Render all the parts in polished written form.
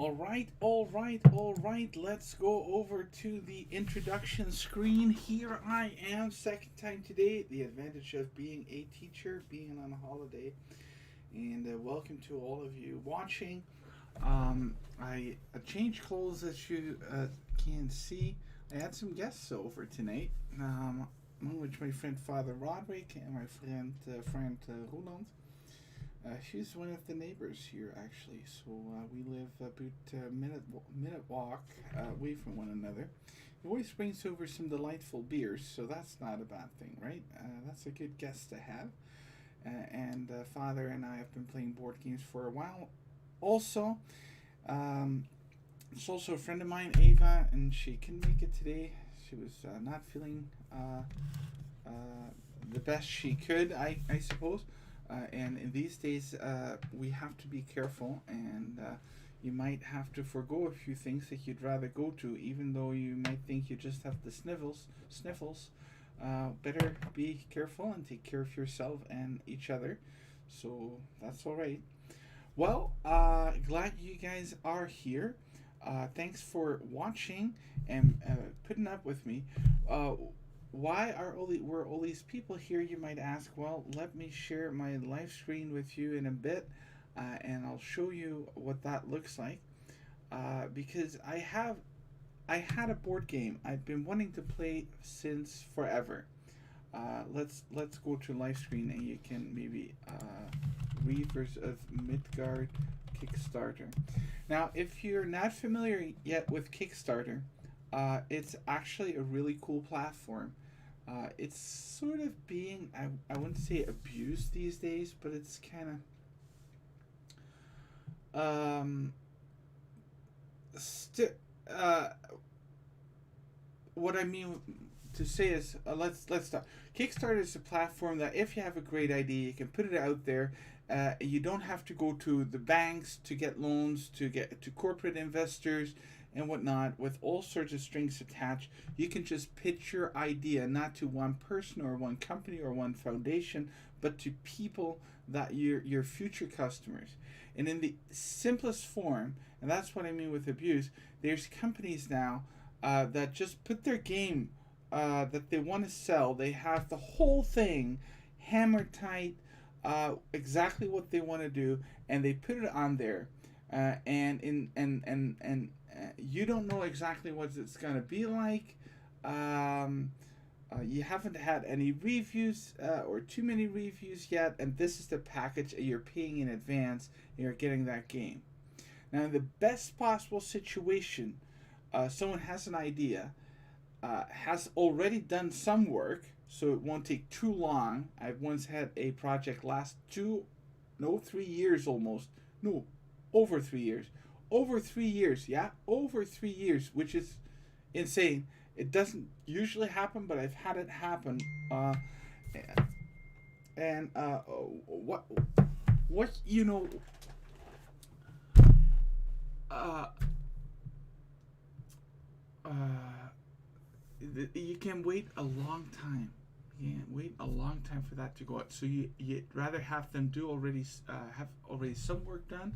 All right. Let's go over to the introduction screen. Here I am, second time today. The advantage of being a teacher, being on a holiday, and welcome to all of you watching. I changed clothes as you can see. I had some guests over tonight. Among which my friend Father Roderick and my friend Roland. She's one of the neighbors here, actually. So we live about a minute walk away from one another. He always brings over some delightful beers, so that's not a bad thing, right? That's a good guest to have. And Father and I have been playing board games for a while. Also, it's also a friend of mine, Ava, and she couldn't make it today. She was not feeling the best she could, I suppose. And in these days, we have to be careful, and you might have to forego a few things that you'd rather go to, even though you might think you just have the sniffles. Better be careful and take care of yourself and each other. So that's all right. Well, glad you guys are here. Thanks for watching and putting up with me. Why were all these people here, you might ask? Well, let me share my live screen with you in a bit, and I'll show you what that looks like. Because I had a board game I've been wanting to play since forever. Let's go to live screen, and you can maybe Reavers of Midgard Kickstarter. Now, if you're not familiar yet with Kickstarter, it's actually a really cool platform. It's sort of being, I wouldn't say abused these days, but it's kind of, what I mean to say is, let's start. Kickstarter is a platform that if you have a great idea, you can put it out there. You don't have to go to the banks to get loans, to get to corporate investors and whatnot, with all sorts of strings attached. You can just pitch your idea not to one person or one company or one foundation, but to people that your future customers. And in the simplest form, and that's what I mean with abuse, there's companies now that just put their game that they want to sell. They have the whole thing hammer tight, exactly what they want to do, and they put it on there. And you don't know exactly what it's going to be like. You haven't had any reviews or too many reviews yet, and this is the package you're paying in advance, and you're getting that game. Now, in the best possible situation, someone has an idea, has already done some work, so it won't take too long. I've once had a project last 3 years almost. No, over 3 years. Over 3 years, yeah, over 3 years, which is insane. It doesn't usually happen, but I've had it happen. And what you know, uh, uh, you can wait a long time. You can wait a long time for that to go out. So you'd rather have them do already have already some work done.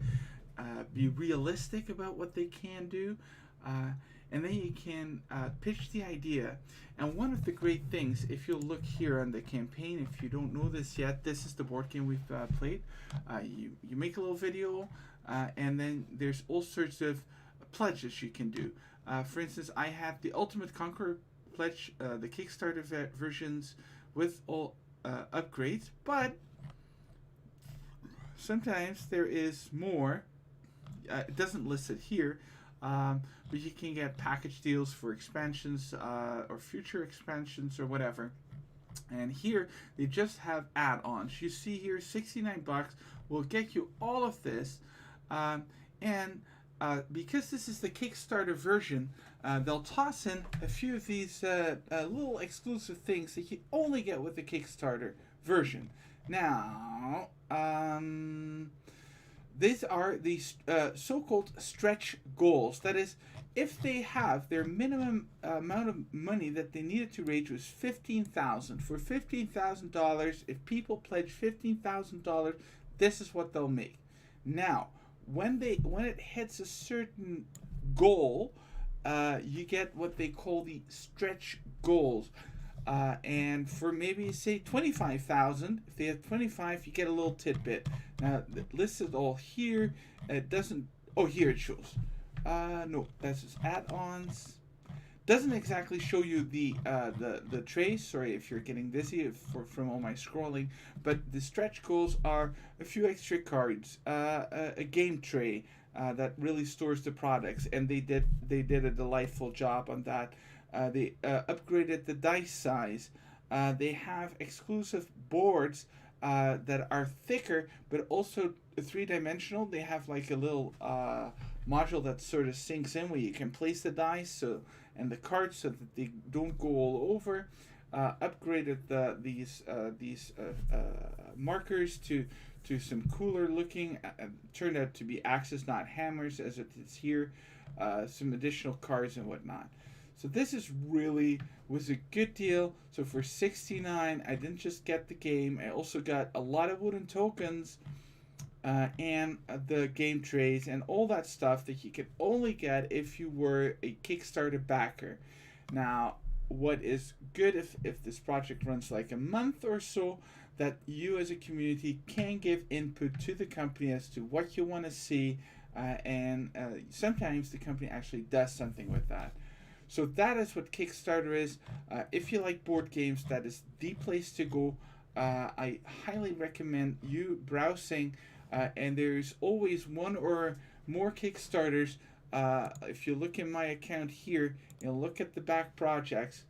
Be realistic about what they can do, and then you can pitch the idea. And one of the great things, if you'll look here on the campaign, if you don't know this yet, this is the board game we've played. You make a little video, and then there's all sorts of pledges you can do. For instance, I had the Ultimate Conqueror pledge, the Kickstarter versions with all upgrades, but sometimes there is more. It doesn't list it here, but you can get package deals for expansions or future expansions or whatever. And here they just have add-ons. You see here, $69 will get you all of this, and because this is the Kickstarter version, they'll toss in a few of these little exclusive things that you only get with the Kickstarter version. Now, these are the so-called stretch goals. That is, if they have their minimum amount of money that they needed to raise was $15,000. For $15,000, if people pledge $15,000, this is what they'll make. Now, when it hits a certain goal, you get what they call the stretch goals. And for maybe say 25,000, if they have 25, you get a little tidbit. Now the list is all here. It doesn't. Oh, here it shows. No, that's just add-ons. Doesn't exactly show you the trace. Sorry if you're getting dizzy from all my scrolling. But the stretch goals are a few extra cards, a game tray that really stores the products, and they did a delightful job on that. They upgraded the dice size. They have exclusive boards that are thicker, but also three-dimensional. They have like a little module that sort of sinks in where you can place the dice and the cards so that they don't go all over. Upgraded these markers to some cooler looking. Turned out to be axes, not hammers, as it is here. Some additional cards and whatnot. So this was a good deal. So for $69, I didn't just get the game. I also got a lot of wooden tokens and the game trays and all that stuff that you could only get if you were a Kickstarter backer. Now, what is good if this project runs like a month or so, that you as a community can give input to the company as to what you want to see, and sometimes the company actually does something with that. So that is what Kickstarter is. If you like board games, that is the place to go. I highly recommend you browsing, and there's always one or more Kickstarters. If you look in my account here, you'll look at the back projects.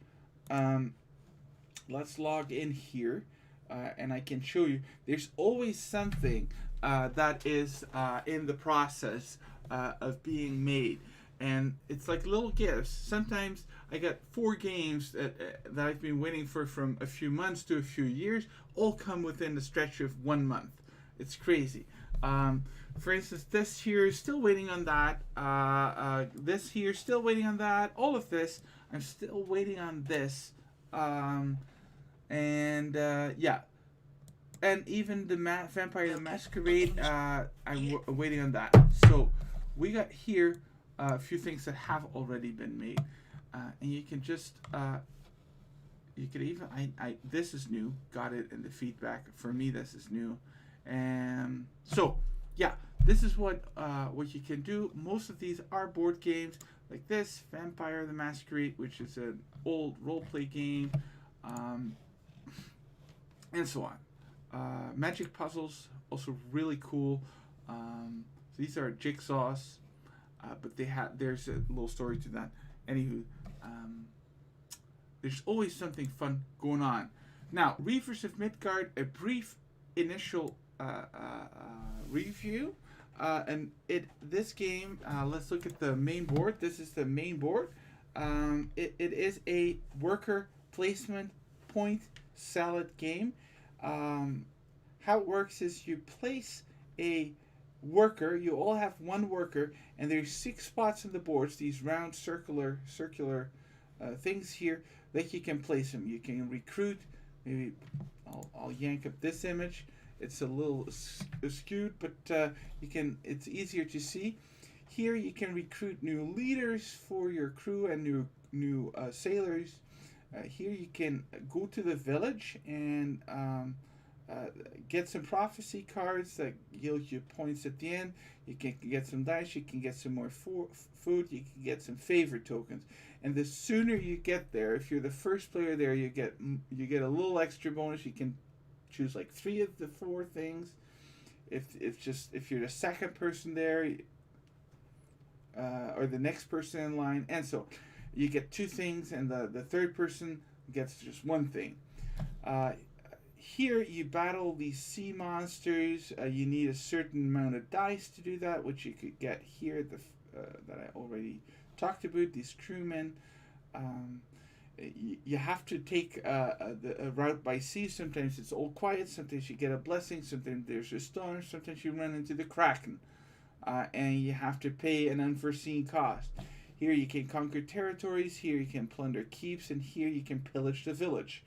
Let's log in here, and I can show you. There's always something that is in the process of being made. And it's like little gifts. Sometimes I got 4 games that I've been waiting for from a few months to a few years, all come within the stretch of 1 month. It's crazy. For instance, this here, still waiting on that. This here, still waiting on that. All of this, I'm still waiting on this. Yeah. And even the Vampire the Masquerade, I'm waiting on that. So we got here a few things that have already been made, and you can just you could even this is new, got it in the feedback. For me, this is new, and so yeah, this is what you can do. Most of these are board games like this Vampire the Masquerade, which is an old role play game, and so on. Magic puzzles, also really cool. These are jigsaws. But there's a little story to that. Anywho, there's always something fun going on. Now, Reavers of Midgard, a brief initial review. And this game, let's look at the main board. This is the main board. It is a worker placement point salad game. How it works is you place a worker. You all have one worker, and there's 6 spots on the boards, these round circular things here that you can place them. You can recruit. Maybe I'll yank up this image. It's a little skewed, but it's easier to see. Here you can recruit new leaders for your crew and new sailors. Here you can go to the village and get some prophecy cards that yield you points at the end. You can get some dice. You can get some more food. You can get some favor tokens. And the sooner you get there, if you're the first player there, you get a little extra bonus. You can choose like 3 of the 4 things. If you're the second person there, or the next person in line, and so you get 2 things, and the third person gets just 1 thing. Here you battle these sea monsters. You need a certain amount of dice to do that, which you could get here that I already talked about. These crewmen. You have to take a route by sea. Sometimes it's all quiet. Sometimes you get a blessing. Sometimes there's a storm. Sometimes you run into the Kraken. And you have to pay an unforeseen cost. Here you can conquer territories. Here you can plunder keeps. And here you can pillage the village.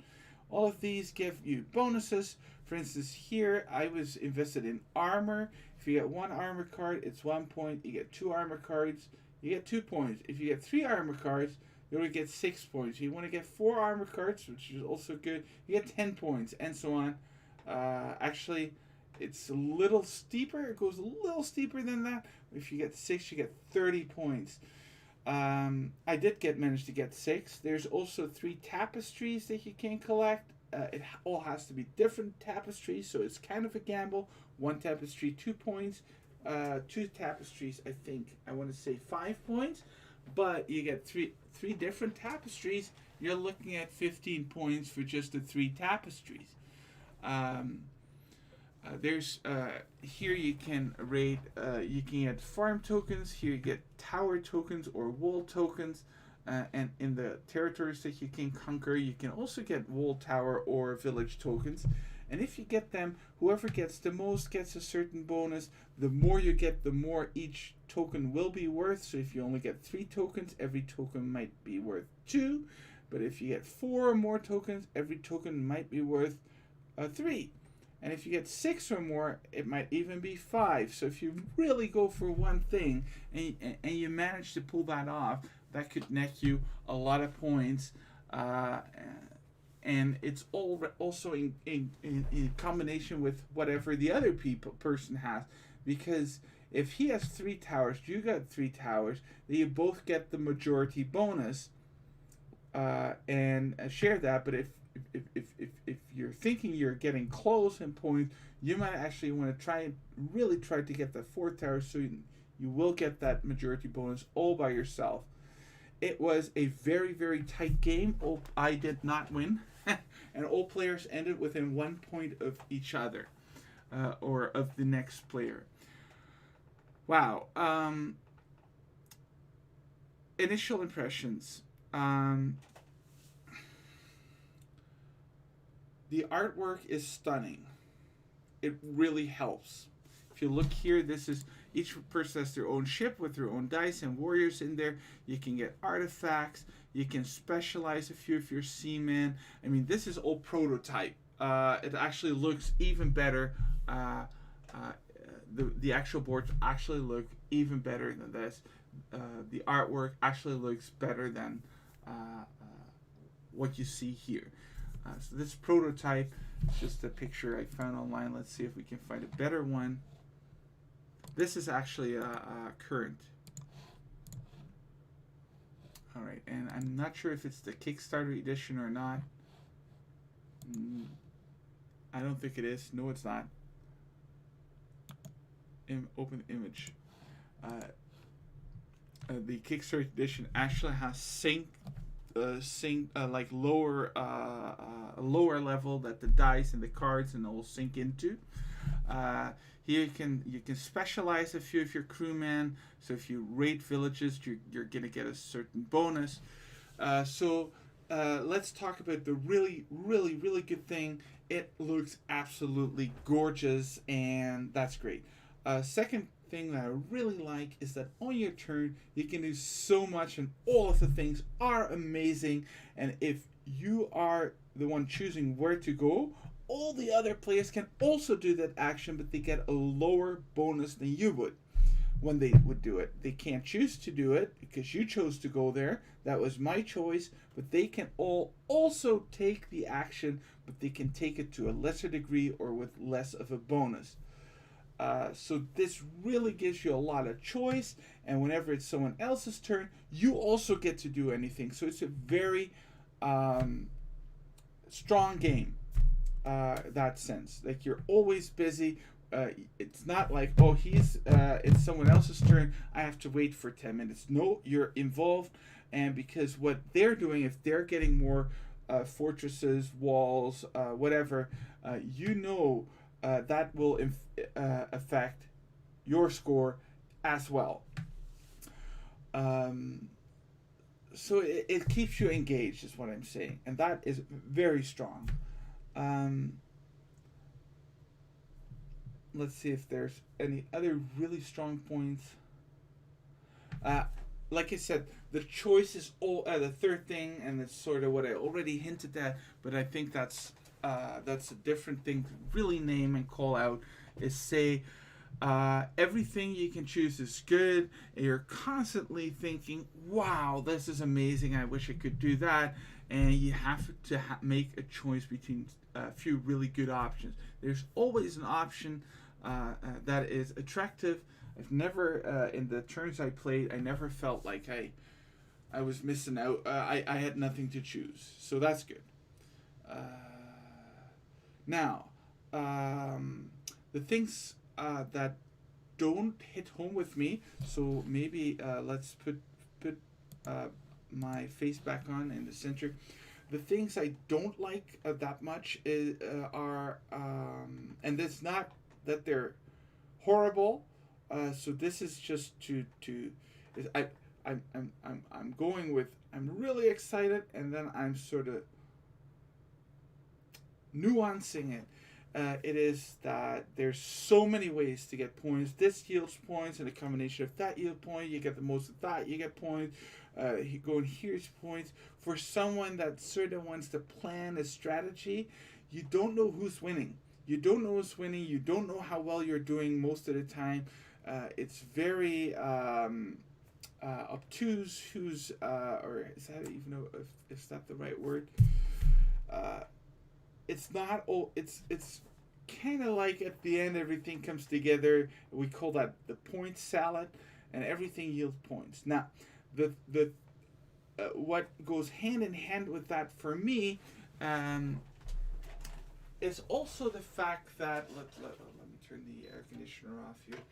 All of these give you bonuses. For instance, here I was invested in armor. If you get one armor card, it's 1 point. You get two armor cards, you get 2 points. If you get three armor cards, you only get 6 points. You want to get four armor cards, which is also good, you get 10 points, and so on. Actually, it's a little steeper. It goes a little steeper than that. If you get 6, you get 30 points. I did manage to get 6. There's also 3 tapestries that you can collect. It all has to be different tapestries, so it's kind of a gamble. 1 tapestry, 2 points. 2 tapestries, I think, I want to say 5 points. But you get three different tapestries. You're looking at 15 points for just the 3 tapestries. There's here you can rate. You can get farm tokens. Here you get tower tokens or wall tokens, and in the territories that you can conquer, you can also get wall tower or village tokens. And if you get them, whoever gets the most gets a certain bonus. The more you get, the more each token will be worth. So if you only get 3 tokens, every token might be worth 2. But if you get 4 or more tokens, every token might be worth 3. And if you get 6 or more, it might even be 5. So if you really go for one thing and you manage to pull that off, that could net you a lot of points. And it's also in combination with whatever the other person has. Because if he has 3 towers, you got 3 towers, then you both get the majority bonus and share that. But if you're thinking you're getting close in points, you might actually want to really try to get the 4th tower, so you will get that majority bonus all by yourself. It was a very, very tight game. I did not win, and all players ended within 1 point of each other, or of the next player. Wow. Initial impressions. The artwork is stunning. It really helps. If you look here, this is each person has their own ship with their own dice and warriors in there. You can get artifacts. You can specialize a few if you're seaman. I mean, this is all prototype. It actually looks even better. The actual boards actually look even better than this. The artwork actually looks better than what you see here. So this prototype is just a picture I found online. Let's see if we can find a better one. This is actually current. Alright, and I'm not sure if it's the Kickstarter edition or not. I don't think it is. No, it's not. Open image. The Kickstarter edition actually has like lower level that the dice and the cards and all sync into. Here you can specialize a few of your crewmen. So if you raid villages, you're gonna get a certain bonus. So let's talk about the really good thing. It looks absolutely gorgeous, and that's great. Second thing that I really like is that on your turn you can do so much, and all of the things are amazing. And if you are the one choosing where to go, all the other players can also do that action, but they get a lower bonus than you would when they would do it. They can't choose to do it because you chose to go there. That was my choice, but they can all also take the action, but they can take it to a lesser degree or with less of a bonus. So this really gives you a lot of choice, and whenever it's someone else's turn, you also get to do anything. So it's a very strong game, that sense. Like, you're always busy. It's not like, oh, it's someone else's turn, I have to wait for 10 minutes. No, you're involved, and because what they're doing, if they're getting more fortresses, walls, whatever, that will affect your score as well. So it keeps you engaged, is what I'm saying, and that is very strong. Let's see if there's any other really strong points. like I said, the choice is all the third thing, and it's sort of what I already hinted at. But I think that's a different thing to really name and call out. Is say everything you can choose is good, and you're constantly thinking, "Wow, this is amazing! I wish I could do that." And you have to make a choice between a few really good options. There's always an option that is attractive. I've never, in the turns I played, I never felt like I was missing out. I had nothing to choose, so that's good. Uh, Now, the things that don't hit home with me, so maybe let's put my face back on in the center. The things I don't like that much are, and it's not that they're horrible. So this is just to is I'm going with I'm really excited, and then I'm sort of nuancing it. It is that there's so many ways to get points. This yields points, and a combination of that yield point. You get the most of that, you get points. You go and here's points. For someone that sort of wants to plan a strategy, you don't know who's winning. You don't know who's winning. You don't know how well you're doing most of the time. It's very obtuse. Who's or is that even if is that the right word? It's not. Oh, it's kind of like at the end everything comes together. We call that the point salad, and everything yields points. Now, the what goes hand in hand with that for me is also the fact that let me turn the air conditioner off here.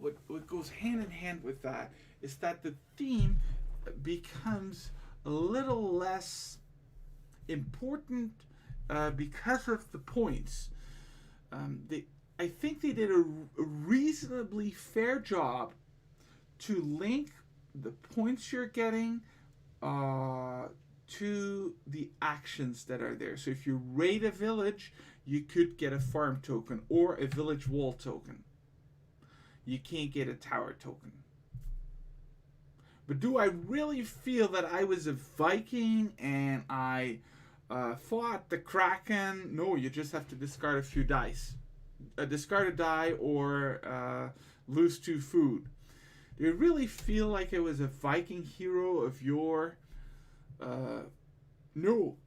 What goes hand in hand with that is that the theme becomes a little less important because of the points. I think they did a reasonably fair job to link the points you're getting to the actions that are there. So if you raid a village, you could get a farm token or a village wall token. You can't get a tower token. But do I really feel that I was a Viking and I fought the Kraken? No, you just have to discard a few dice. Discard a die or lose 2 food. Do you really feel like I was a Viking hero of yore? No.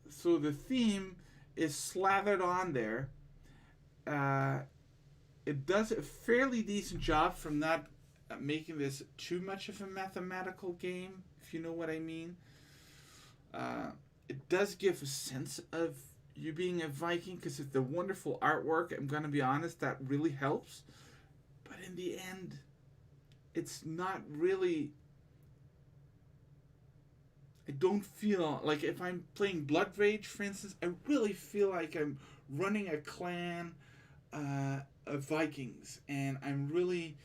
So the theme is slathered on there. It does a fairly decent job from not making this too much of a mathematical game, if you know what I mean. It does give a sense of you being a Viking because it's the wonderful artwork. I'm going to be honest, that really helps. But in the end, it's not really. I don't feel like if I'm playing Blood Rage, for instance, I really feel like I'm running a clan of Vikings, and I'm really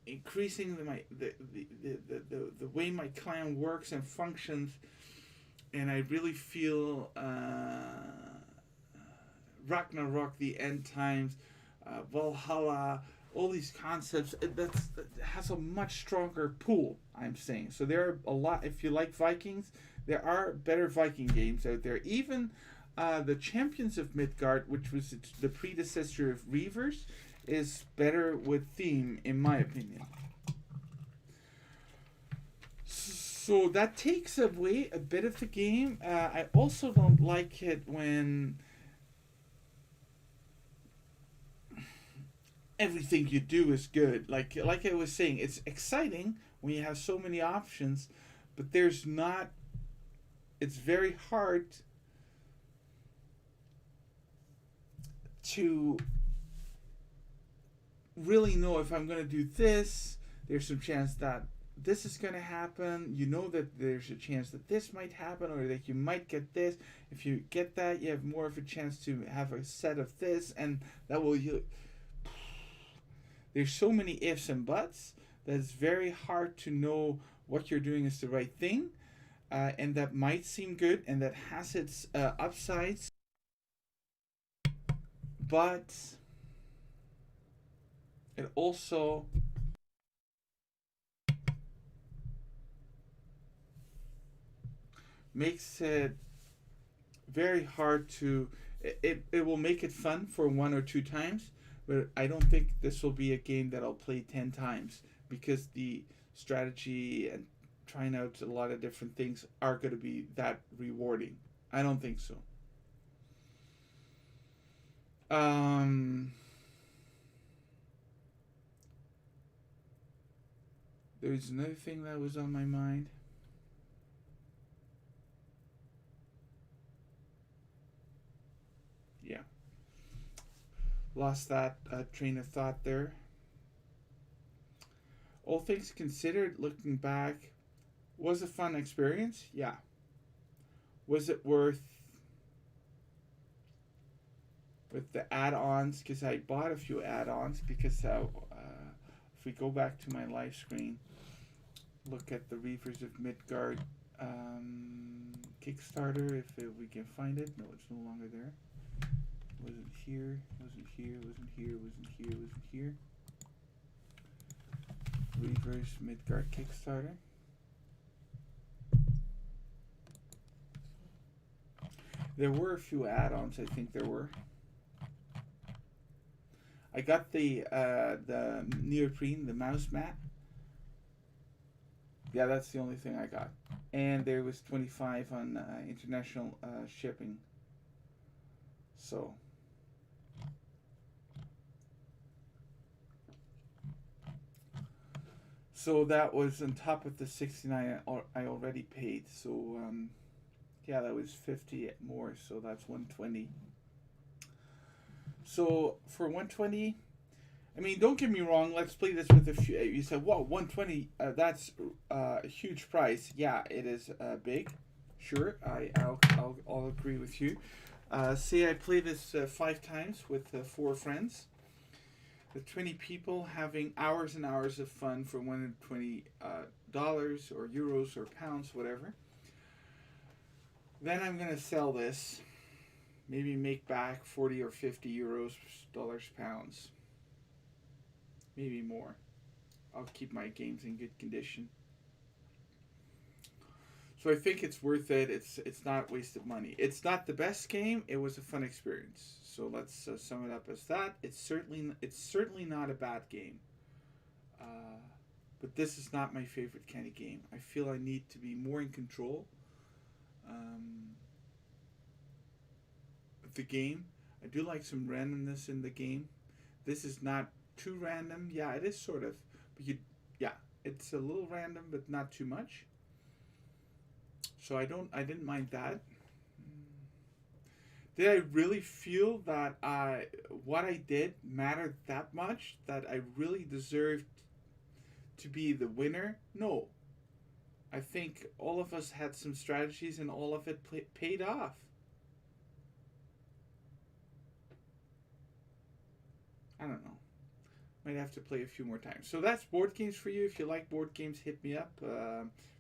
increasing the way my clan works and functions, and I really feel Ragnarok, the end times, Valhalla, all these concepts. That has a much stronger pool. I'm saying so. There are a lot. If you like Vikings, there are better Viking games out there. Even the Champions of Midgard, which was the predecessor of Reavers, is better with theme, in my opinion. So that takes away a bit of the game. I also don't like it when everything you do is good. Like I was saying, it's exciting when you have so many options, but there's not. It's very hard to really know if I'm going to do this. There's some chance that this is going to happen. You know that there's a chance that this might happen, or that you might get this. If you get that, you have more of a chance to have a set of this, and that will. There's so many ifs and buts that it's very hard to know what you're doing is the right thing, and that might seem good, and that has its upsides, but it also makes it very hard to. It will make it fun for 1 or 2 times, but I don't think this will be a game that I'll play 10 times because the strategy and trying out a lot of different things are going to be that rewarding. I don't think so. Um, there's another thing that was on my mind. Yeah, lost that train of thought there. All things considered, looking back, was a fun experience. Yeah. Was it worth with the add-ons? Because I bought a few add-ons. Because if we go back to my live screen, look at the Reavers of Midgard Kickstarter. If we can find it, no, it's no longer there. Wasn't here. Wasn't here. Wasn't here. Wasn't here. Wasn't here. Reavers Midgard Kickstarter. There were a few add-ons. I think there were. I got the neoprene, the mouse mat. Yeah, that's the only thing I got. And there was 25 on international shipping. So. So that was on top of the 69 I already paid. So yeah, that was 50 more. So that's 120. So for 120, I mean, don't get me wrong. Let's play this with a few. You said, "Wow, 120. That's a huge price." Yeah, it is big. Sure, I'll agree with you. Say I play this 5 times with 4 friends. The 20 people having hours and hours of fun for $120 or euros or pounds, whatever. Then I'm gonna sell this. Maybe make back 40 or 50 euros, dollars, pounds. Maybe more. I'll keep my games in good condition. So I think it's worth it. It's not wasted money. It's not the best game. It was a fun experience. So let's sum it up as that. It's certainly not a bad game. But this is not my favorite kind of game. I feel I need to be more in control of the game. I do like some randomness in the game. This is not too random. Yeah, it is sort of. But yeah, it's a little random, but not too much. So I didn't mind that. Did I really feel that what I did mattered that much? That I really deserved to be the winner? No. I think all of us had some strategies and all of it paid off. I don't know. Might have to play a few more times. So that's board games for you. If you like board games, hit me up.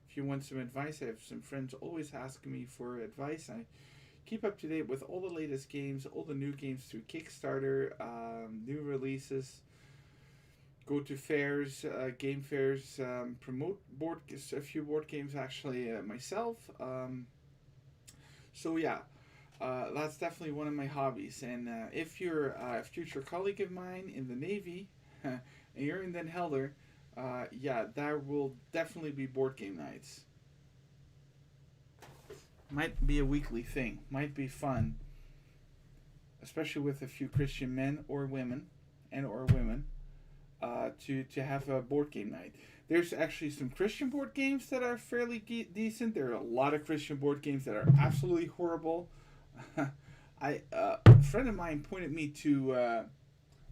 If you want some advice, I have some friends always asking me for advice. I keep up to date with all the latest games, all the new games through Kickstarter, new releases. Go to fairs, game fairs, promote a few board games actually myself. So yeah, that's definitely one of my hobbies. And if you're a future colleague of mine in the Navy and you're in Den Helder, yeah, there will definitely be board game nights. Might be a weekly thing. Might be fun, especially with a few Christian men or women, to have a board game night. There's actually some Christian board games that are fairly decent. There are a lot of Christian board games that are absolutely horrible. A friend of mine pointed me to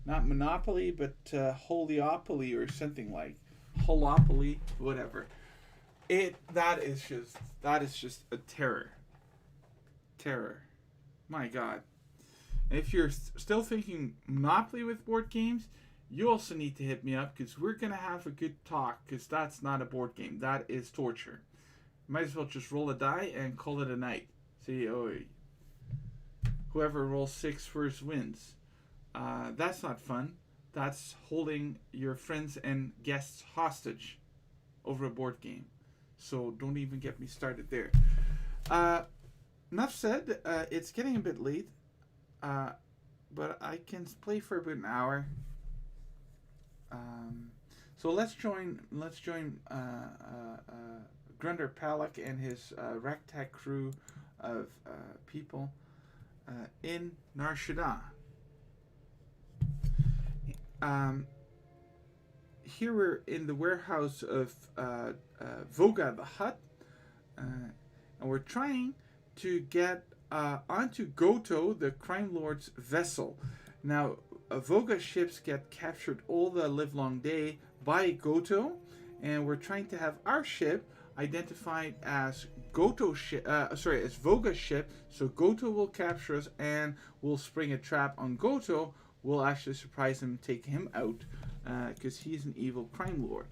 not Monopoly, but Holyopoly or something like Holopoly, whatever. That is just a terror. My God. And if you're still thinking Monopoly with board games, you also need to hit me up because we're gonna have a good talk. Because that's not a board game. That is torture. Might as well just roll a die and call it a night. See, whoever rolls 6 first wins. That's not fun. That's holding your friends and guests hostage over a board game. So don't even get me started there. Enough said. It's getting a bit late. Uh, but I can play for about an hour. So let's join. Grunder Palak and his ragtag crew of people in Nar Shaddaa. Here we're in the warehouse of Voga the Hutt, and we're trying to get onto Goto, the crime lord's vessel. Now, Voga ships get captured all the livelong day by Goto, and we're trying to have our ship identified as as Voga's ship. So Goto will capture us, and we'll spring a trap on Goto. We'll actually surprise him, take him out, because he's an evil crime lord.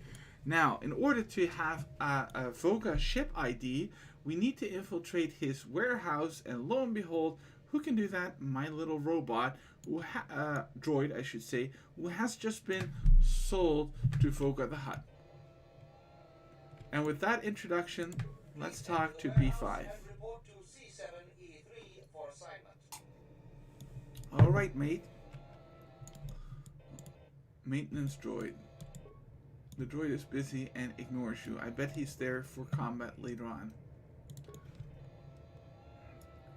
Now, in order to have a Voga ship ID, we need to infiltrate his warehouse, and lo and behold, who can do that? My little robot, droid, I should say, who has just been sold to Voga the Hutt. And with that introduction, let's talk to B5. All right, mate. Maintenance droid. The droid is busy and ignores you. I bet he's there for combat later on.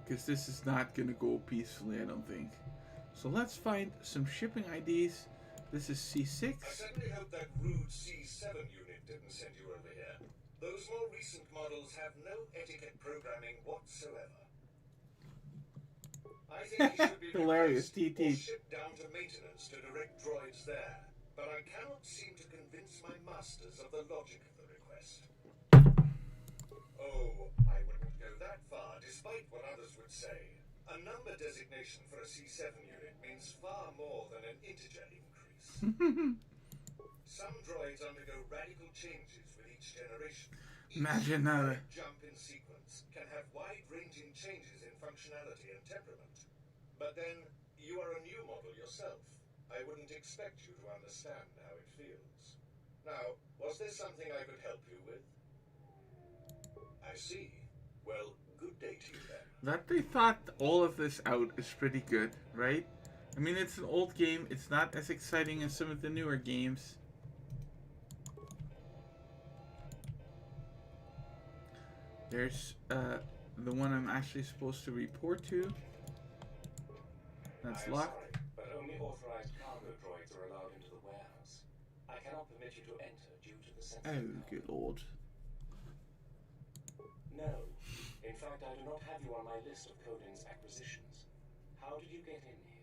Because this is not going to go peacefully, I don't think. So let's find some shipping IDs. This is C6. I certainly hope that rude C7 unit didn't send you over here. Those more recent models have no etiquette programming whatsoever. I think you should be hilarious, TT. TT. Or shipped down to maintenance to direct droids there. But I cannot seem to convince my masters of the logic of the request. Oh, I wouldn't go that far, despite what others would say. A number designation for a C7 unit means far more than an integer increase. Some droids undergo radical changes with each generation. Imagine Each jump in sequence can have wide-ranging changes in functionality and temperament. But then, you are a new model yourself. I wouldn't expect you to understand how it feels. Now, was there something I could help you with? I see. Well, good day to you then. That they thought all of this out is pretty good, right? I mean, it's an old game. It's not as exciting as some of the newer games. There's the one I'm actually supposed to report to. That's locked. Sorry, but only authorized cargo droids are allowed into the warehouse. I cannot permit you to enter due to the sensitive. Oh, good lord. No. In fact, I do not have you on my list of Coden's acquisitions. How did you get in here?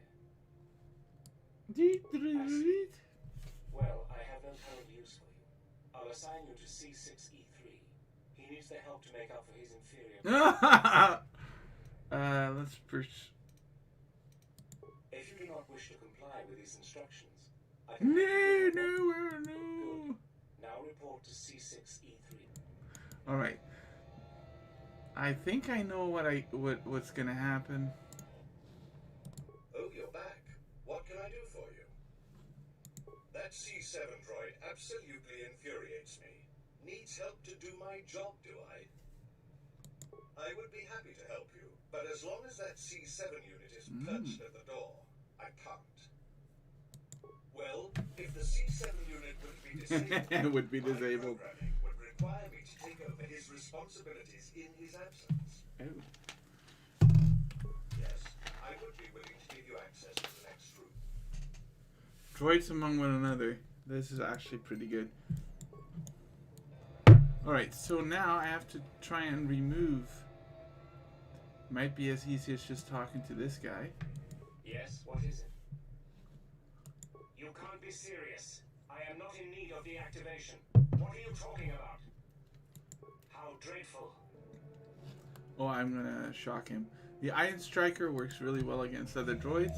Well, I have no current use for you. I'll assign you to C6E3. He needs the help to make up for his inferior. Let's push. If you do not wish to comply with these instructions, I can No. Good. Now report to C6E3. All right. I think I know what's gonna happen. Oh, you're back. What can I do for you? That C7 droid absolutely infuriates me. Needs help to do my job, do I? I would be happy to help you, but as long as that C7 unit is perched at the door, I can't. Well, if the C7 unit would be disabled, It would be my disabled. programming would require me to take over his responsibilities in his absence. Oh. Yes, I would be willing to give you access to the next room. Droids among one another. This is actually pretty good. Alright, so now I have to try and remove. Might be as easy as just talking to this guy. Yes, what is it? You can't be serious. I am not in need of deactivation. What are you talking about? How dreadful. Oh, I'm gonna shock him. The Iron Striker works really well against other droids.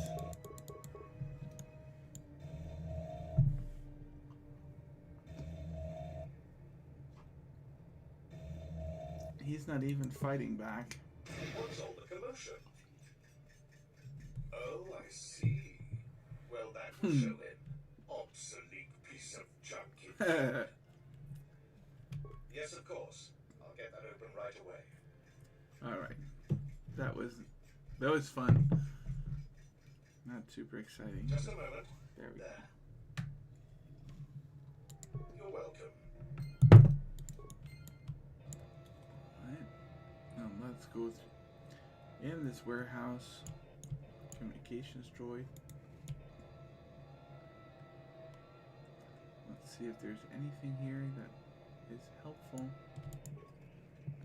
He's not even fighting back. What's all the commotion? Oh, I see. Well, that will show him. Obsolete piece of junk. Yes, of course. I'll get that open right away. All right, that was fun. Not super exciting. Just a moment. There we go. There. You're welcome. Alright. Now let's go in this warehouse. Communications droid. Let's see if there's anything here that is helpful.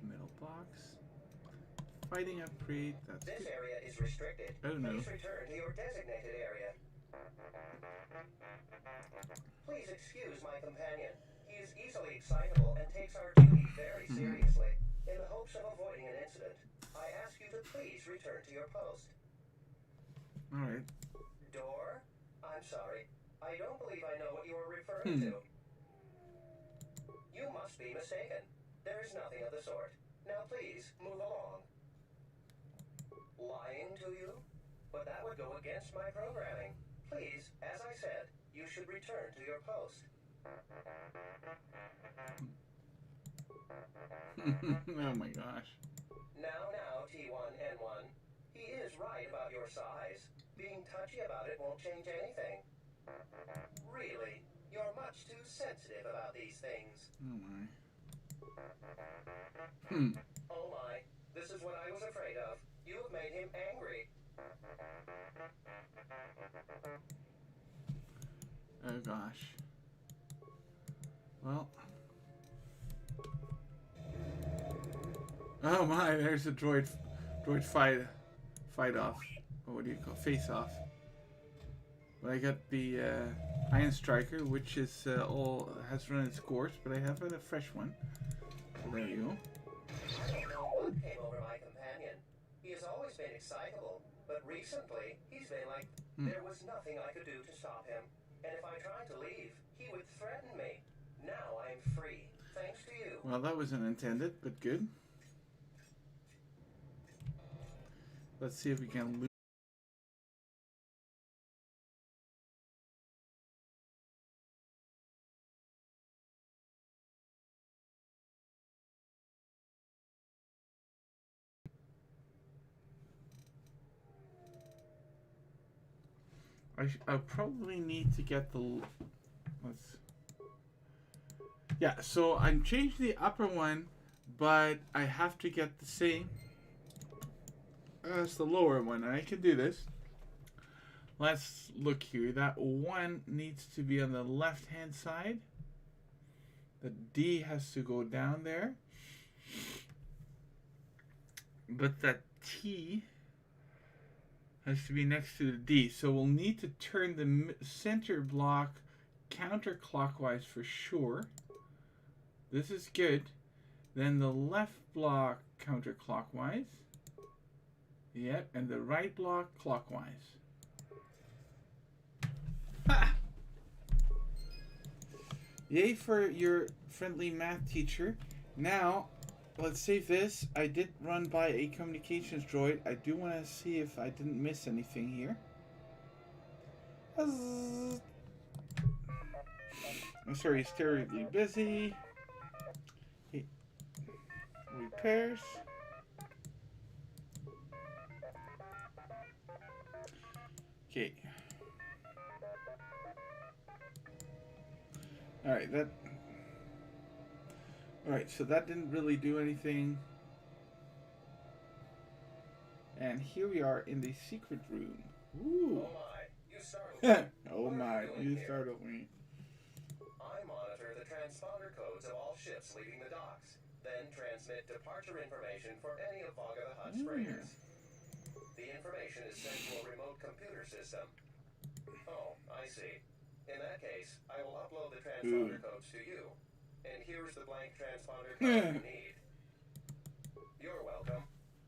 Metal box. Fighting upgrade. That's This good. area is restricted. Oh no. Please return to your designated area. Please excuse my companion. He is easily excitable and takes our duty very seriously. In the hopes of avoiding an incident, I ask you to please return to your post. Alright. Door? I'm sorry. I don't believe I know what you are referring to. You must be mistaken. There is nothing of the sort. Now please, move along. Lying to you? But that would go against my programming. Please, as I said, you should return to your post. Oh my gosh. Now, T1N1. He is right about your size. Being touchy about it won't change anything. Really, you're much too sensitive about these things. Oh my. Oh my, this is what I was afraid of. You have made him angry. Oh gosh. Well. Oh my, there's a droid fight off. What do you call face off? But I got the Iron Striker, which is has run its course, but I have a fresh one. So there you go. I don't know what came over my companion. He has always been excitable, but recently he's been like there was nothing I could do to stop him. And if I tried to leave, he would threaten me. Now I'm free, thanks to you. Well, that wasn't intended, but good. Let's see if we can loot. I'll probably need to get the. Let's. Yeah, so I'm changing the upper one, but I have to get the same as the lower one, and I can do this. Let's look here. That one needs to be on the left-hand side. The D has to go down there. But that T has to be next to the D. So we'll need to turn the center block counterclockwise for sure. This is good. Then the left block counterclockwise. Yep, and the right block clockwise. Ha! Yay for your friendly math teacher. Now, let's save this. I did run by a communications droid. I do want to see if I didn't miss anything here. I'm sorry, he's terribly busy. Repairs. Okay. Alright, that... Alright, so that didn't really do anything. And here we are in the secret room. Ooh. Oh my, you startled me. Oh What are my, you doing you here? startled me. I monitor the transponder codes of all ships leaving the docks, then transmit departure information for any of Vaga the Hutt's freighters. The information is sent to a remote computer system. Oh, I see. In that case, I will upload the transponder codes to you. And here's the blank transponder code you need. You're welcome.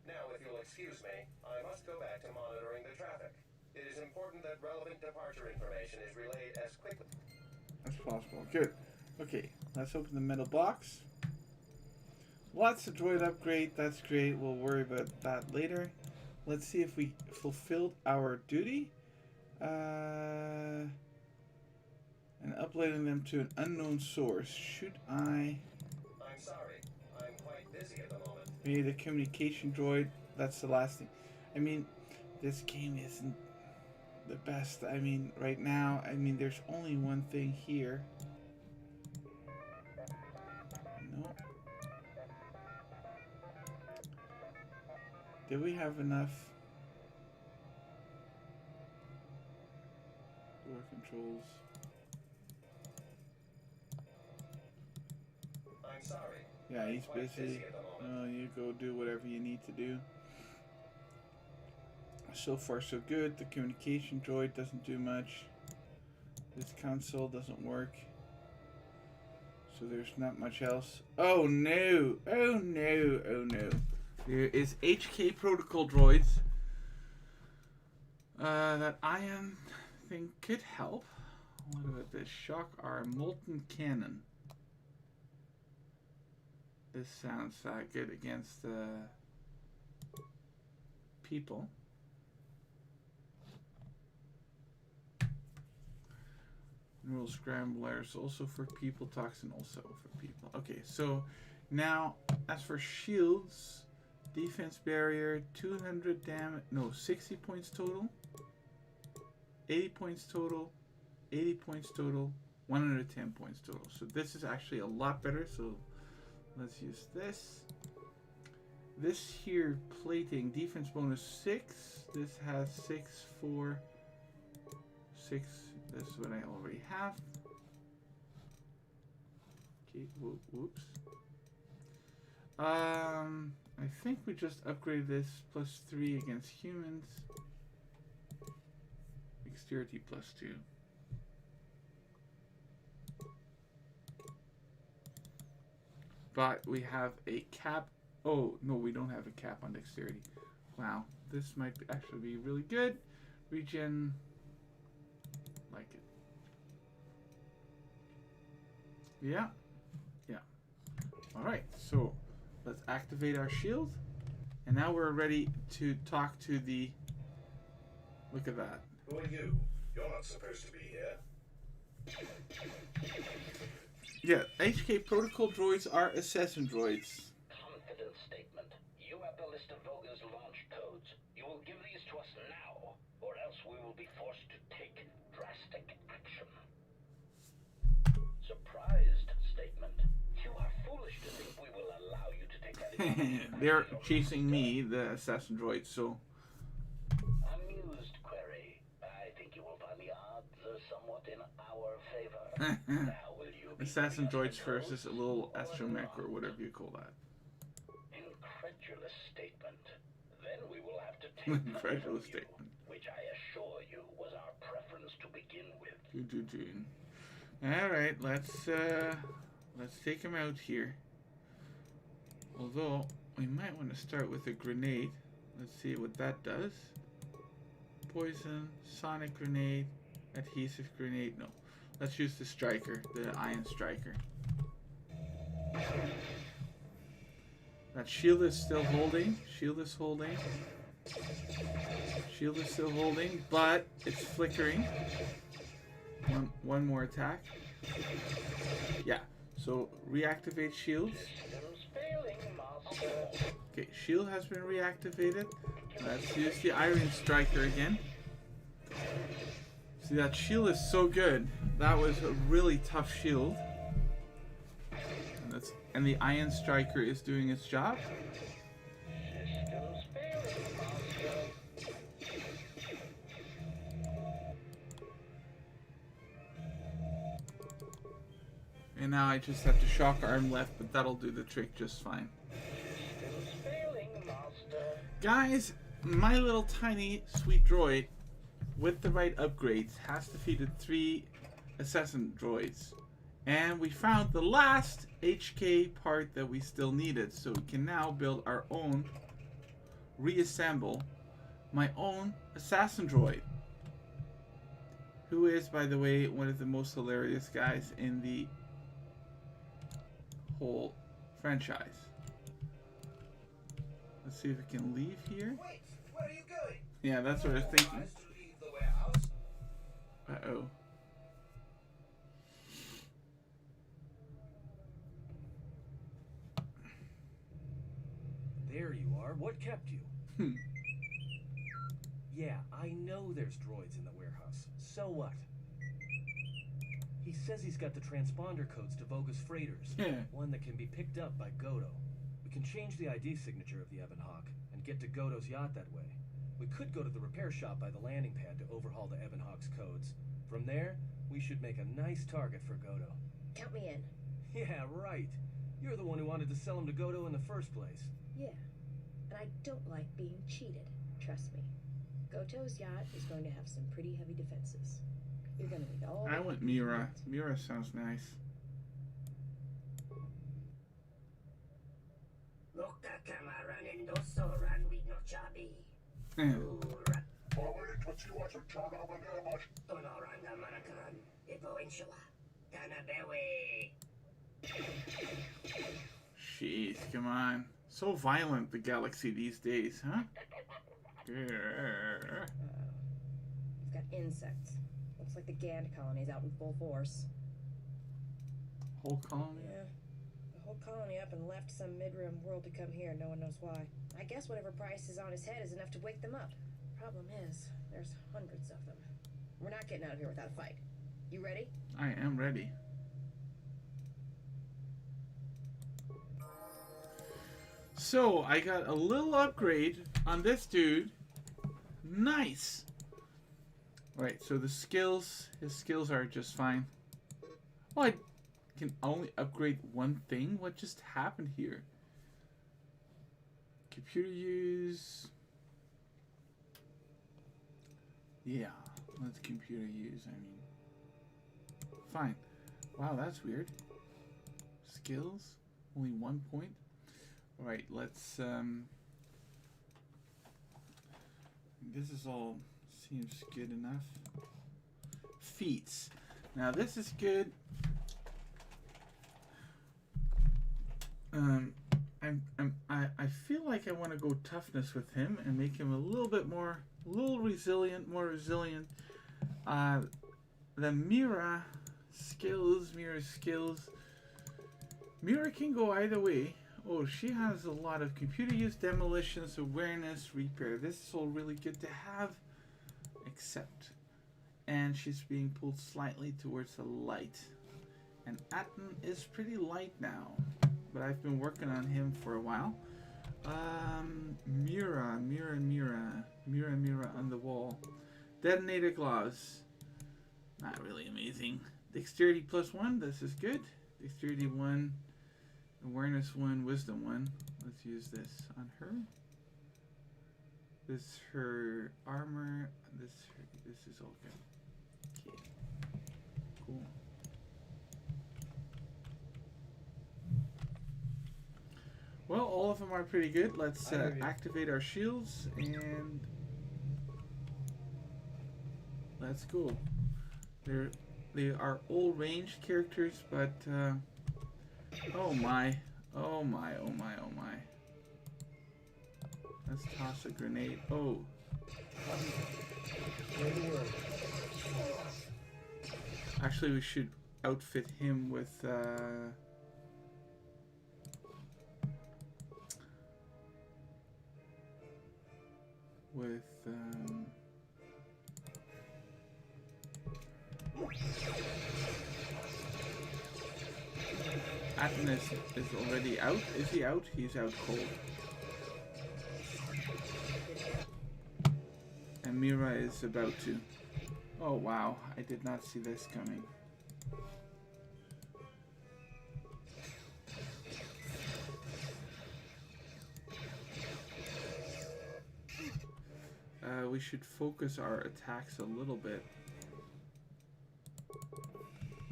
Now, if you'll excuse me, I must go back to monitoring the traffic. It is important that relevant departure information is relayed as quickly as possible. Good. Okay, let's open the metal box. Lots of droid upgrade. That's great. We'll worry about that later. Let's see if we fulfilled our duty. And uploading them to an unknown source. Should I? I'm sorry. I'm quite busy at the moment. We need a communication droid. That's the last thing. I mean, this game isn't the best. I mean, right now, I mean, there's only one thing here. No. Did we have enough? Door controls. I'm sorry. Yeah, he's Quite busy. at the moment. You go do whatever you need to do. So far, so good. The communication droid doesn't do much. This console doesn't work. So there's not much else. Oh no! Oh no! Oh no! There is HK protocol droids. That ion thing could help. What about this? Shock our molten cannon. This sounds good against people. Neural scramblers also for people. Toxin also for people. Okay, so now as for shields, defense barrier, 200 damage. No, 60 points total. 80 points total. 80 points total. 110 points total. So this is actually a lot better. So let's use this. This here plating defense bonus 6. This has 6, 4, 6. This is what I already have. Okay, whoops. I think we just upgraded this plus 3 against humans. Dexterity plus 2. But we have a cap. Oh, no, we don't have a cap on dexterity. Wow, this might actually be really good. Regen. Like it. Yeah. Yeah. Alright, so let's activate our shield. And now we're ready to talk to the... Look at that. Who are you? You're not supposed to be here. Yeah, HK protocol droids are assassin droids. Confidence statement. You have the list of Voga's launch codes. You will give these to us now, or else we will be forced to take drastic action. Surprised statement. You are foolish to think we will allow you to take any They're chasing me, the assassin droids, so... Amused query. I think you will find the odds are somewhat in our favor. Now will you be Assassin giving us droids the versus a little codes or astromech or not? whatever you call that. Incredulous statement. Then we will have to take money from Incredulous you, statement. which I assure you was our preference to begin with. Alright, let's take him out here. Although, we might want to start with a grenade. Let's see what that does. Poison, sonic grenade, adhesive grenade. No. Let's use the striker, the ion striker. That shield is still holding. Shield is holding. Shield is still holding, but it's flickering. One more attack. Yeah. So reactivate shields. Systems failing, master. Okay, shield has been reactivated. Let's use the iron striker again. See, that shield is so good. That was a really tough shield. And the iron striker is doing its job. Systems failing, master. And now I just have to shock arm left, but that'll do the trick just fine. Systems failing, master. Guys, my little tiny sweet droid with the right upgrades has defeated 3 assassin droids. And we found the last HK part that we still needed, so we can now build our own, reassemble my own assassin droid. Who is, by the way, one of the most hilarious guys in the whole franchise. Let's see if we can leave here. Wait, where are you going? Yeah, that's what I was thinking. Authorized to leave the warehouse? Uh-oh. are. What kept you? Hmm. Yeah, I know there's droids in the warehouse. So what? He says he's got the transponder codes to Voga's freighters. Yeah. One that can be picked up by Godo. We can change the ID signature of the Ebon Hawk and get to Godo's yacht that way. We could go to the repair shop by the landing pad to overhaul the Ebon Hawk's codes. From there, we should make a nice target for Godo. Count me in. Yeah, right. You're the one who wanted to sell him to Godo in the first place. Yeah. And I don't like being cheated. Trust me. Goto's yacht is going to have some pretty heavy defenses. You're going to need all... I want Mira. Mira sounds nice. Jeez, come on. So violent, the galaxy these days, huh? We've got insects. Looks like the Gand colony's out in full force. Whole colony? Yeah. The whole colony up and left some mid-rim world to come here. No one knows why. I guess whatever price is on his head is enough to wake them up. Problem is, there's hundreds of them. We're not getting out of here without a fight. You ready? I am ready. So, I got a little upgrade on this dude. Nice! Right, so the skills, his skills are just fine. Oh, I can only upgrade one thing? What just happened here? Computer use. Yeah, let's computer use, I mean. Fine. Wow, that's weird. Skills? Only 1 point? Alright, let's, this is all seems good enough. Feats. Now this is good. I feel like I want to go toughness with him and make him a little bit more, more resilient. The Mira skills, Mira can go either way. Oh, she has a lot of computer use, demolitions, awareness, repair. This is all really good to have, except, and she's being pulled slightly towards the light. And Atten is pretty light now, but I've been working on him for a while. Mira on the wall. Detonator gloves. Not really amazing. Dexterity +1, this is good. Dexterity 1, awareness 1, wisdom 1. Let's use this on her. This is her armor. This is all good. Okay. Cool. Well, all of them are pretty good. Let's activate our shields and let's go. They are all ranged characters, but oh my. Let's toss a grenade. Oh. Actually, we should outfit him with Atten is already out. Is he out? He's out cold. And Mira is about to. Oh wow, I did not see this coming. We should focus our attacks a little bit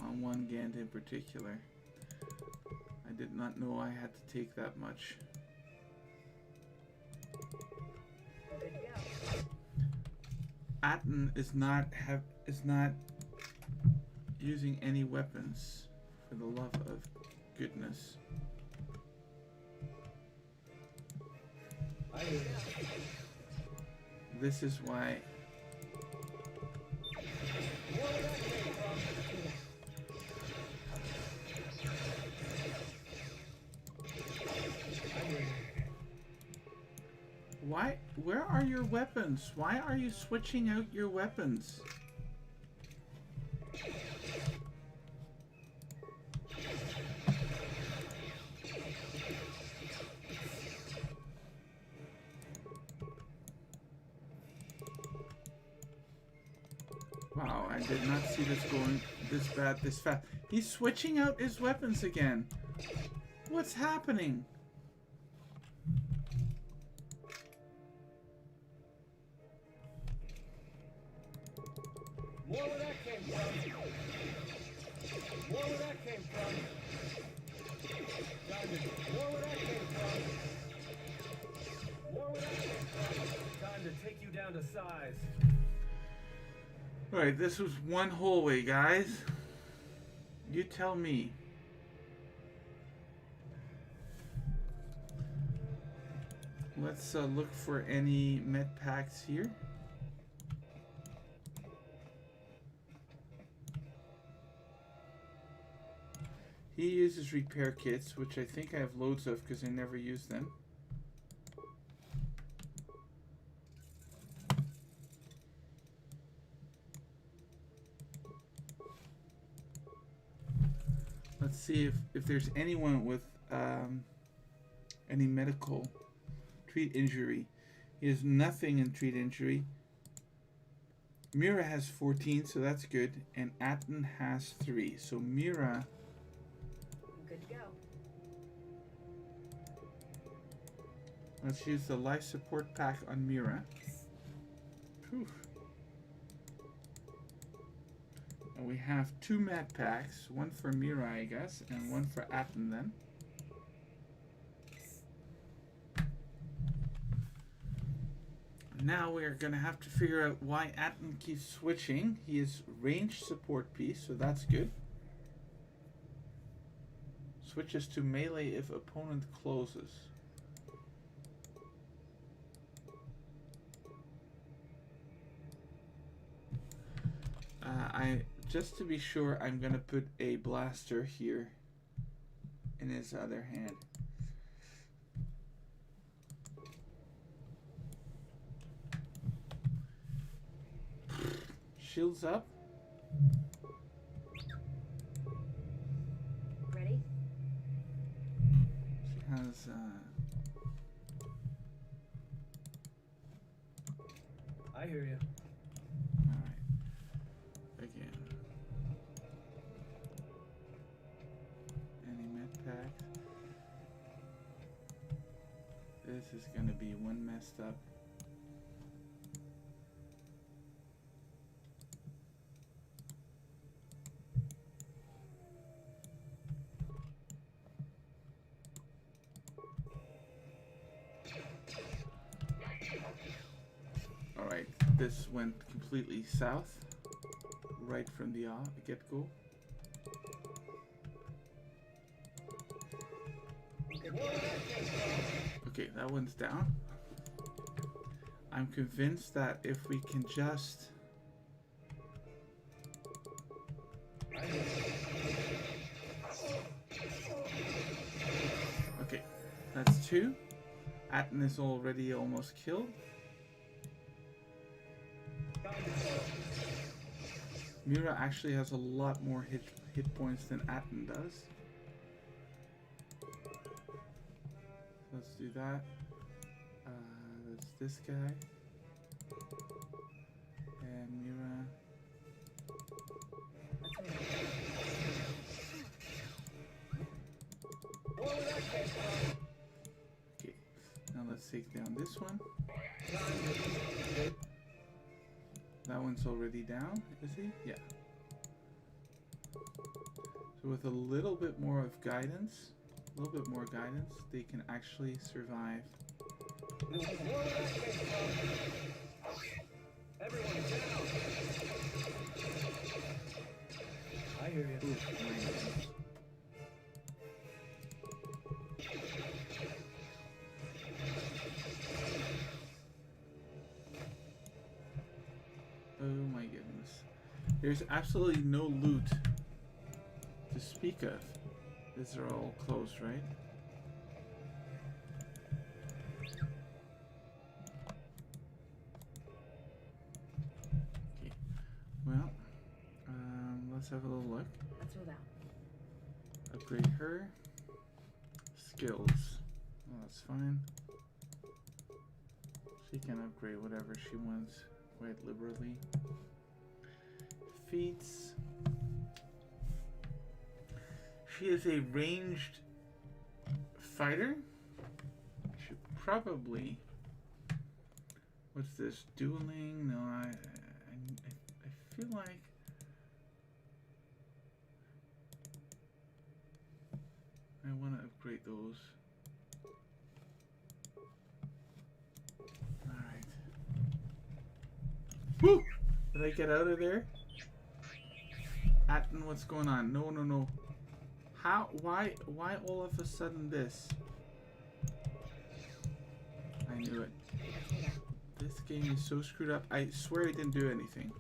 on one Gand in particular. I did not know I had to take that much. Atten is not using any weapons, for the love of goodness. This is why are your weapons? Why are you switching out your weapons? Wow, I did not see this going this bad, this fast. He's switching out his weapons again. What's happening? More where that came from. More where that came from. More where that came from. More where that came from. Time to take you down to size. Alright, this was one hallway, guys. You tell me. Let's look for any med packs here. He uses repair kits, which I think I have loads of because I never use them. Let's see if there's anyone with any medical treat injury. He has nothing in treat injury. Mira has 14, so that's good. And Atten has 3. So Mira... Good to go. Let's use the life support pack on Mira. Whew. And we have 2 med packs. One for Mira, I guess, and one for Atten then. Now we are going to have to figure out why Atten keeps switching. He is range support piece, so that's good. Switches to melee if opponent closes. Just to be sure, I'm going to put a blaster here in his other hand. Shields up. Ready? She has I hear you. alright. Again. Any med packs? This is gonna be one messed up. Alright, this went completely south, right from the get-go. Okay, that one's down. I'm convinced that if we can just... Okay, that's 2. Atten is already almost killed. Mira actually has a lot more hit points than Atten does. Let's do that. That's this guy. And Mira. Okay, now let's take down this one. That one's already down, is he? Yeah. So with a little bit more of guidance, they can actually survive. Everyone down. I hear you. Ooh, my goodness. Oh my goodness. There's absolutely no loot to speak of. These are all closed, right? Well, let's have a little look. Let's move out. Upgrade her. Skills. Well, that's fine. She can upgrade whatever she wants quite liberally. Feats. She is a ranged fighter. Should probably. What's this? Dueling? No, I feel like. I want to upgrade those. Alright. Woo! Did I get out of there? Atten, what's going on? No, no, no. How? Why all of a sudden this? I knew it. This game is so screwed up. I swear I didn't do anything.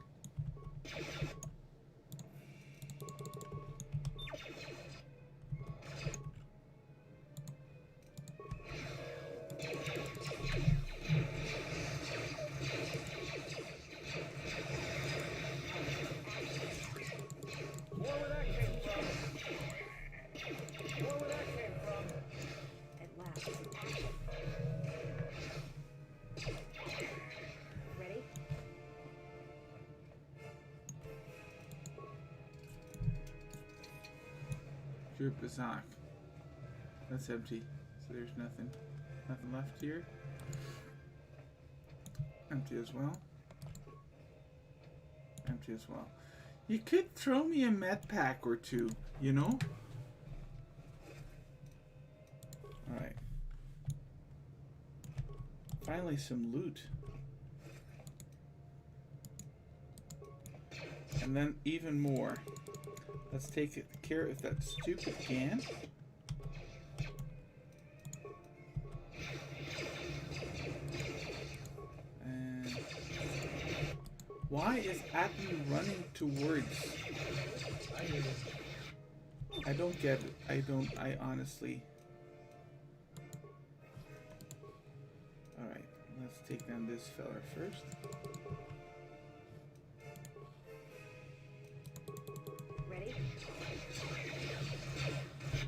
Bazak. That's empty. So there's nothing. Nothing left here. Empty as well. Empty as well. You could throw me a med pack or two, you know? Alright. Finally some loot. And then even more. Let's take care of that stupid can. And why is Atten running towards? I don't get it. I honestly. Alright, let's take down this fella first.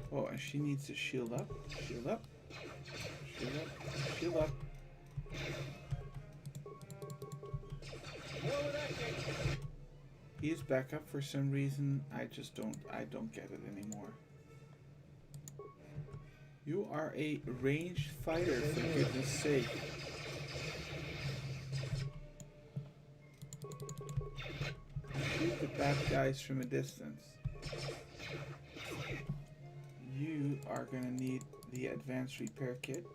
Oh, and she needs to shield up. Shield up. Shield up. Shield up. He's back up for some reason. I don't get it anymore. You are a ranged fighter, for goodness sake. Shoot the bad guys from a distance. You are going to need the advanced repair kit.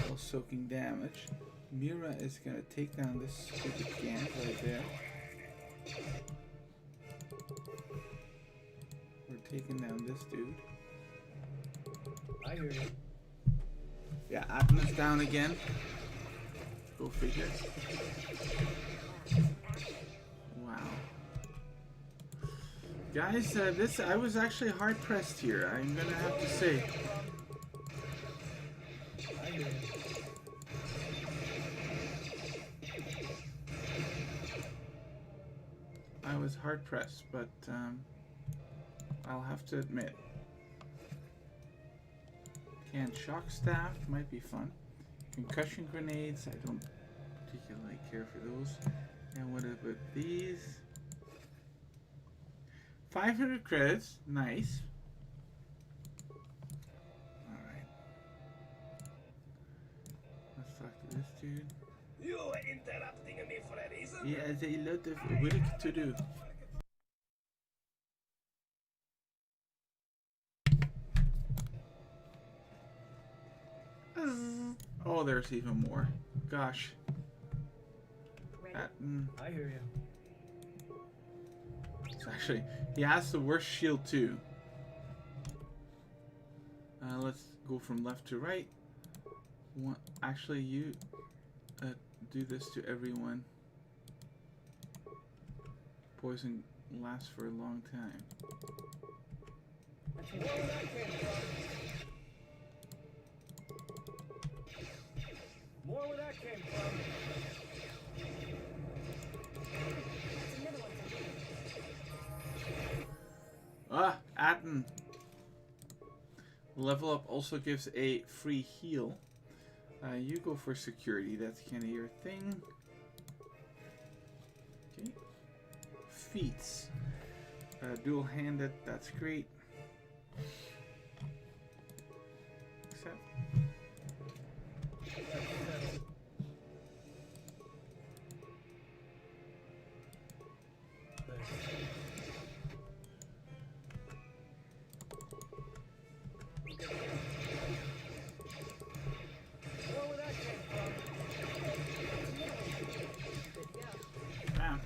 While soaking damage. Mira is going to take down this stupid can right there. We're taking down this dude. I hear you. Yeah, Atman's down again. Go figure. Wow. Guys, I was actually hard pressed here. I'm gonna have to say. I was hard pressed, but I'll have to admit. Canned shock staff might be fun. Concussion grenades, I don't particularly care for those. And what about these? 500 credits, nice. Alright. Let's talk to this dude. You are interrupting me for a reason? He has a lot of work to do. Oh, there's even more. Gosh. I hear you. It's actually, he has the worst shield too. Let's go from left to right. Actually, you do this to everyone. Poison lasts for a long time. Level up also gives a free heal. You go for security. That's kind of your thing. Okay. Feats. Dual-handed. That's great. Except. Bam.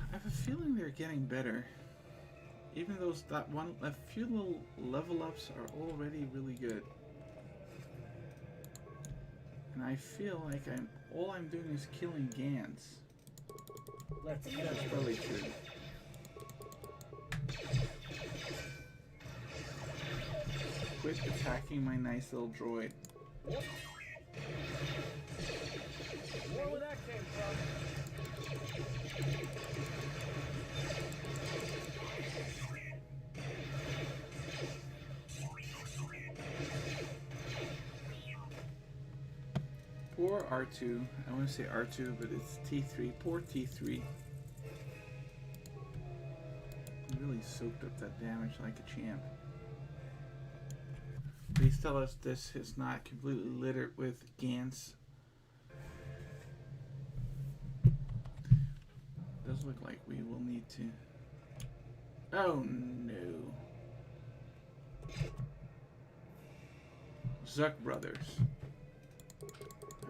I have a feeling they're getting better. Even those a few little level ups are already really good. And I feel like all I'm doing is killing Gans. Let's go. That's probably true. Quit attacking my nice little droid. Where that came from? 4 R2. I want to say R2, but it's T3. Poor T3. He really soaked up that damage like a champ. Please tell us this is not completely littered with Gans. Does look like we will need to. Oh no. Zuck Brothers.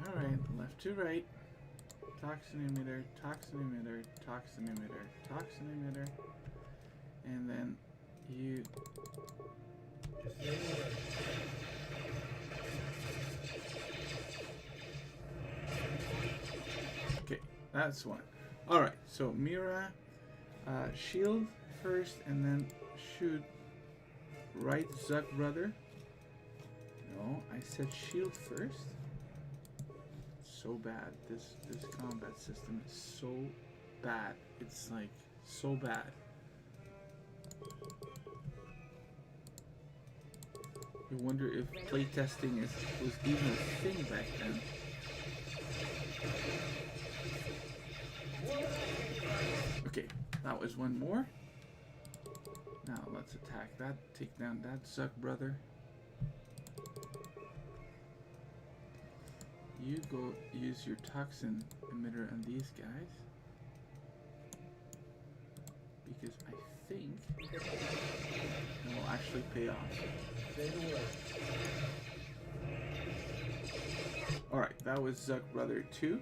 Alright, left to right. Toxin emitter, toxin emitter, toxin emitter, toxin emitter. And then you. Just say the word. Okay, that's one. Alright, so Mira, shield first and then shoot right Zuck Brother. No, I said shield first. So bad. This combat system is so bad. It's like so bad. You wonder if playtesting was even a thing back then. Okay, that was one more. Now let's attack that. Take down that Zuck Brother. You go use your toxin emitter on these guys. Because I think it will actually pay off. Say the word. Alright, that was Zuck Brother 2.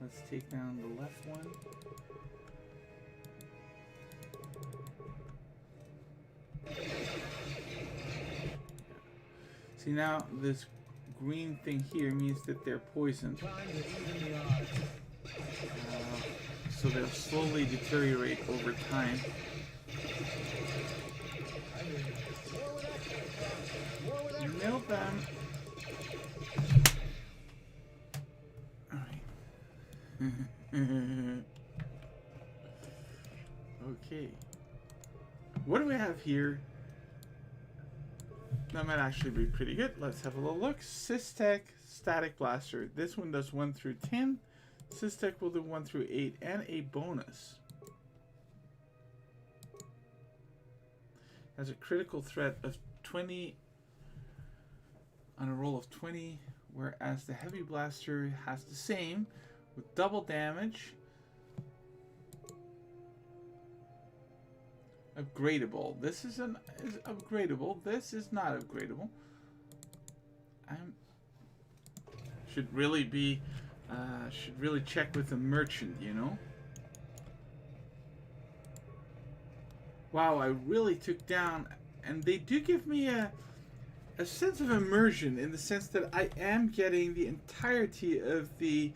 Let's take down the left one. See, now this green thing here means that they're poisoned. Time to even the odds. So they'll slowly deteriorate over time. Nail them. Alright. Okay. What do we have here? That might actually be pretty good. Let's have a little look. Systech Static Blaster. This one does 1 through 10. Systech will do 1 through 8 and a bonus. Has a critical threat of 20 on a roll of 20, whereas the Heavy Blaster has the same with double damage. Upgradable. This is upgradable. This is not upgradable. Should really check with the merchant, you know. Wow, I really took down, and they do give me a sense of immersion in the sense that I am getting the entirety of the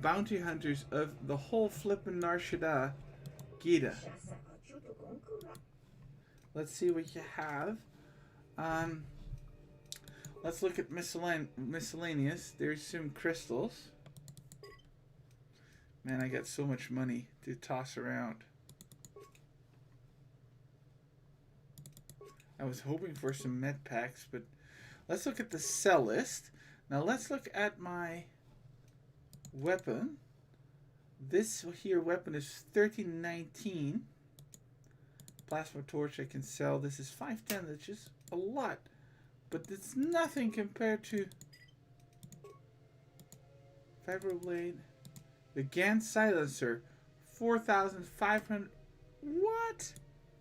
bounty hunters of the whole flippin' Nar Shaddaa Gita. Let's see what you have. Let's look at miscellaneous. There's some crystals. Man, I got so much money to toss around. I was hoping for some med packs, but let's look at the sell list. Now let's look at my weapon. This here weapon is 1319. Plasma torch I can sell. This is 510, which is a lot, but it's nothing compared to Vibroblade. The Gant silencer, 4,500. What?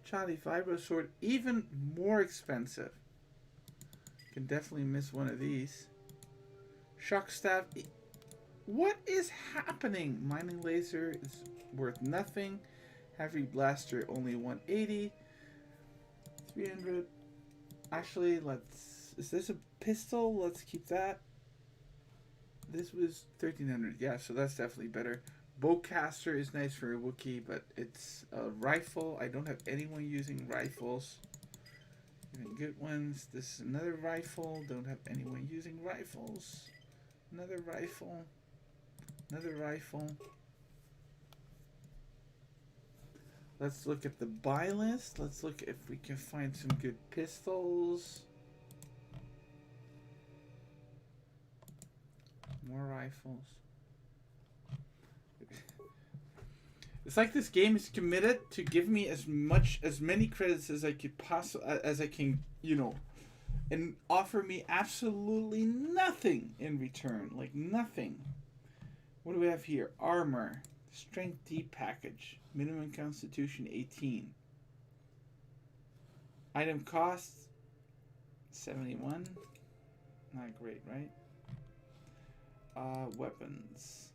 Charlie Vibro sword, even more expensive. Can definitely miss one of these. Shock staff. What is happening? Mining laser is worth nothing. Heavy blaster only 180. 300. Actually, let's. Is this a pistol? Let's keep that. This was 1300. Yeah, so that's definitely better. Bowcaster is nice for a Wookiee, but it's a rifle. I don't have anyone using rifles. Even good ones. This is another rifle. Don't have anyone using rifles. Another rifle. Another rifle. Let's look at the buy list. Let's look if we can find some good pistols. More rifles. It's like this game is committed to give me as many credits as I can, you know, and offer me absolutely nothing in return. Like nothing. What do we have here? Armor. Strength D package. Minimum constitution 18. Item cost 71. Not great, right? Weapons.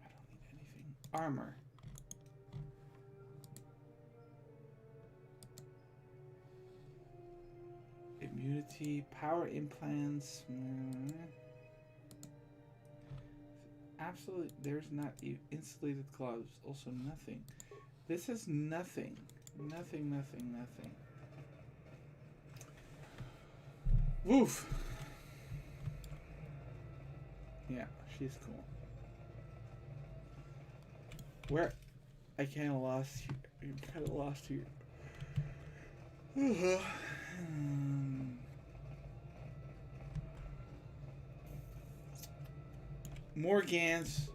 I don't need anything. Armor. Immunity, power implants. Absolutely, there's not insulated gloves. Also nothing. This is nothing. Nothing, nothing, nothing. Woof. Yeah, she's cool. Where? I kind of lost here. I'm kind of lost here. More Gans.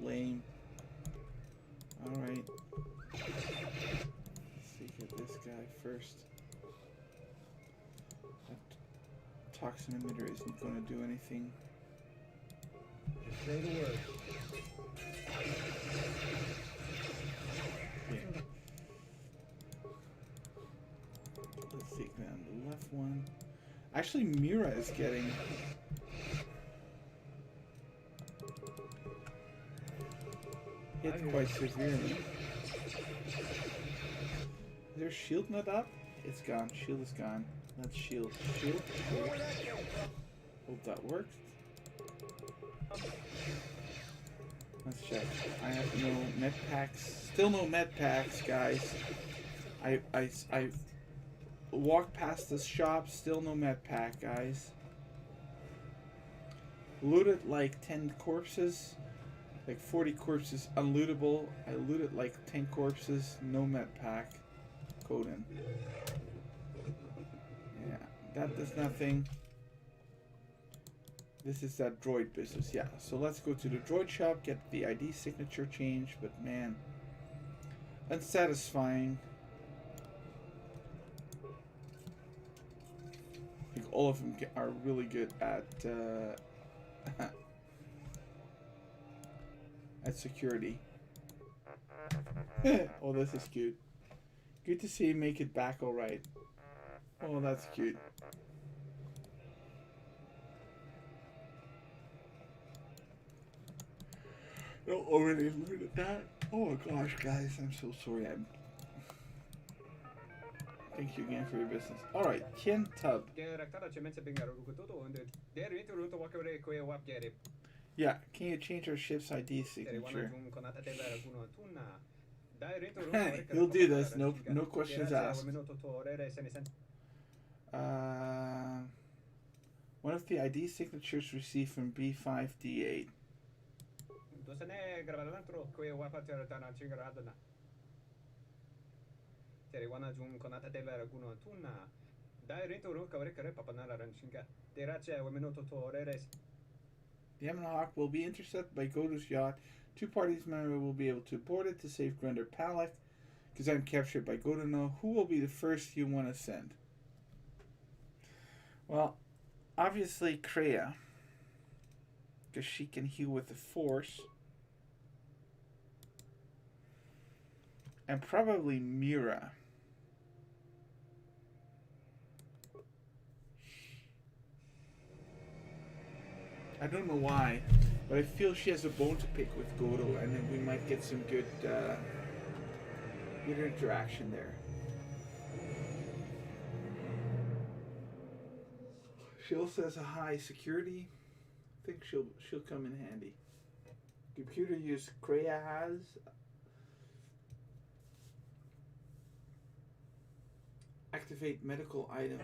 Lame. Alright. Let's see, get this guy first. That toxin emitter isn't going to do anything. Just say the word. Yeah. Let's take down the left one. Actually, Mira is getting... hit quite severely. Is their shield not up? It's gone. Shield is gone. Let's shield. Shield. Hope that works. Let's check. I have no med packs. Still no med packs, guys. I walked past this shop. Still no med pack, guys. Looted like 10 corpses. Like 40 corpses unlootable. I looted like 10 corpses. No med pack. Coden. Yeah, that does nothing. This is that droid business. Yeah, so let's go to the droid shop, get the ID signature change, but man, unsatisfying. I think all of them are really good at at security. Oh, this is cute. Good to see you make it back all right. Oh, that's cute. No, already looted that. Oh gosh, guys, I'm so sorry. Thank you again for your business. All right, Ken Tub. Yeah, can you change our ship's ID signature? He'll do this. No questions asked. One of the ID signatures received from B5D8. The Evan Hawk will be intercepted by Godo's yacht. Two parties members will be able to board it to save Grunder Palak. Because I'm captured by Godo now. Who will be the first you want to send? Well, obviously Kreia. Because she can heal with the Force. And probably Mira. I don't know why, but I feel she has a bone to pick with Godo, and then we might get some good interaction there. She also has a high security. I think she'll come in handy. Computer use Kreia has. Activate medical items.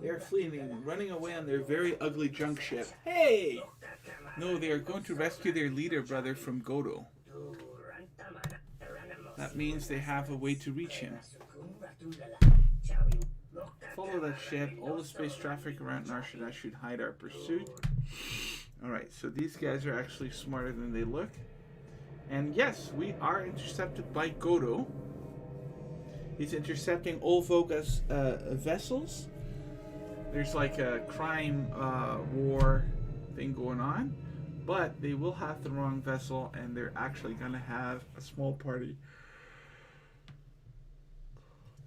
They're fleeing, running away on their very ugly junk ship. Hey! No, they are going to rescue their leader brother from Godo. That means they have a way to reach him. Follow that ship. All the space traffic around Nar Shaddaa should hide our pursuit. Alright, so these guys are actually smarter than they look. And yes, we are intercepted by Godo. He's intercepting all Voga's vessels. There's like a crime war thing going on. But they will have the wrong vessel, and they're actually going to have a small party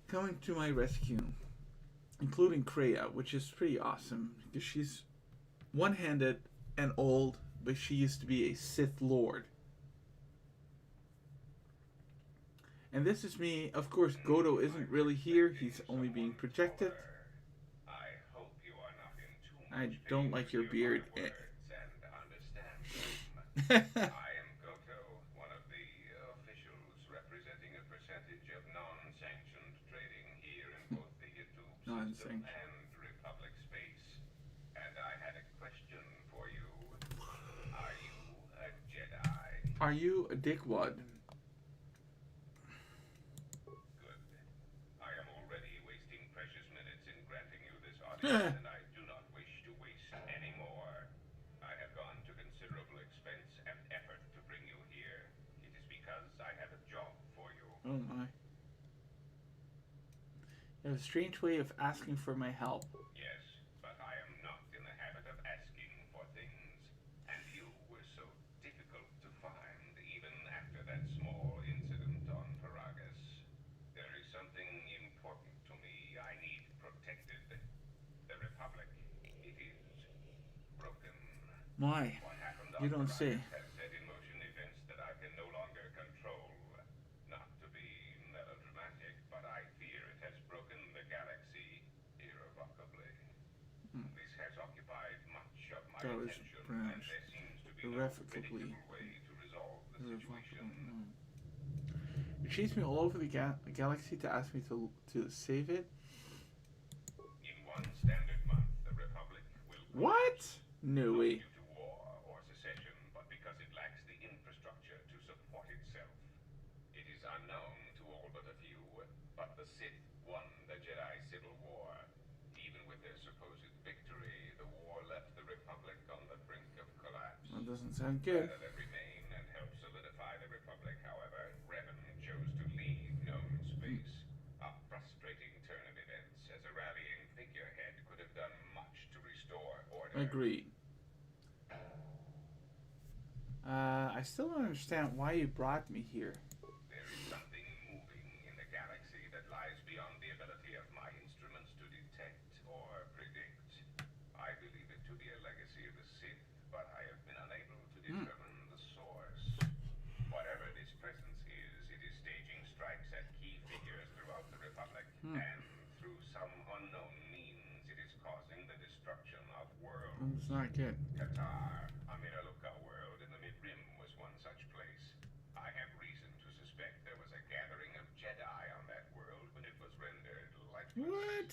coming to my rescue. Including Kreia, which is pretty awesome. Because she's one-handed and old, but she used to be a Sith Lord. And this is me. Of course, Godo isn't really here. He's only being projected. I don't like your beard. I am Goto, one of the officials representing a percentage of non-sanctioned trading here in both the YouTube system and Republic space. And I had a question for you. Are you a Jedi? Are you a dickwad? Good. I am already wasting precious minutes in granting you this audience, and I do not wish to waste any more. I have gone to considerable expense and effort to bring you here. It is because I have a job for you. Oh my. You have a strange way of asking for my help. Yes, but I am not in the habit of asking for things. And you were so difficult to find even after that small incident on Paragus. There is something important to me I need protected. The Republic. It is broken. My, What happened you on don't say. Paragus has set in motion events that I can no longer control. Not to be melodramatic, but I fear it has broken the galaxy irrevocably. This has occupied much of my That was attention, and pronounced there seems to be no irrevocably. predictable way to resolve the situation. You chased me all over the galaxy to ask me to save it. In one standard month, the Republic will What? No not way. due to war or secession, but because it lacks the infrastructure to support itself. It is unknown to all but a few, but the Sith won the Jedi Civil War. Even with their supposed victory, the war left the Republic on the brink of collapse. That doesn't sound good. Rather than remain and help solidify the Republic, however, Revan chose to leave known space. A frustrating turn of events, as a rallying figurehead could have done much to restore order. Agreed. I still don't understand why you brought me here. There is something moving in the galaxy that lies beyond the ability of my instruments to detect or predict. I believe it to be a legacy of the Sith, but I have been unable to determine the source. Whatever this presence is, it is staging strikes at key figures throughout the Republic, and through some unknown means, it is causing the destruction of worlds. It's not good. Qatar, a Miraluka world in the Mid-Rim, was one such place. I have reason to suspect there was a gathering of Jedi on that world when it was rendered reckless. What?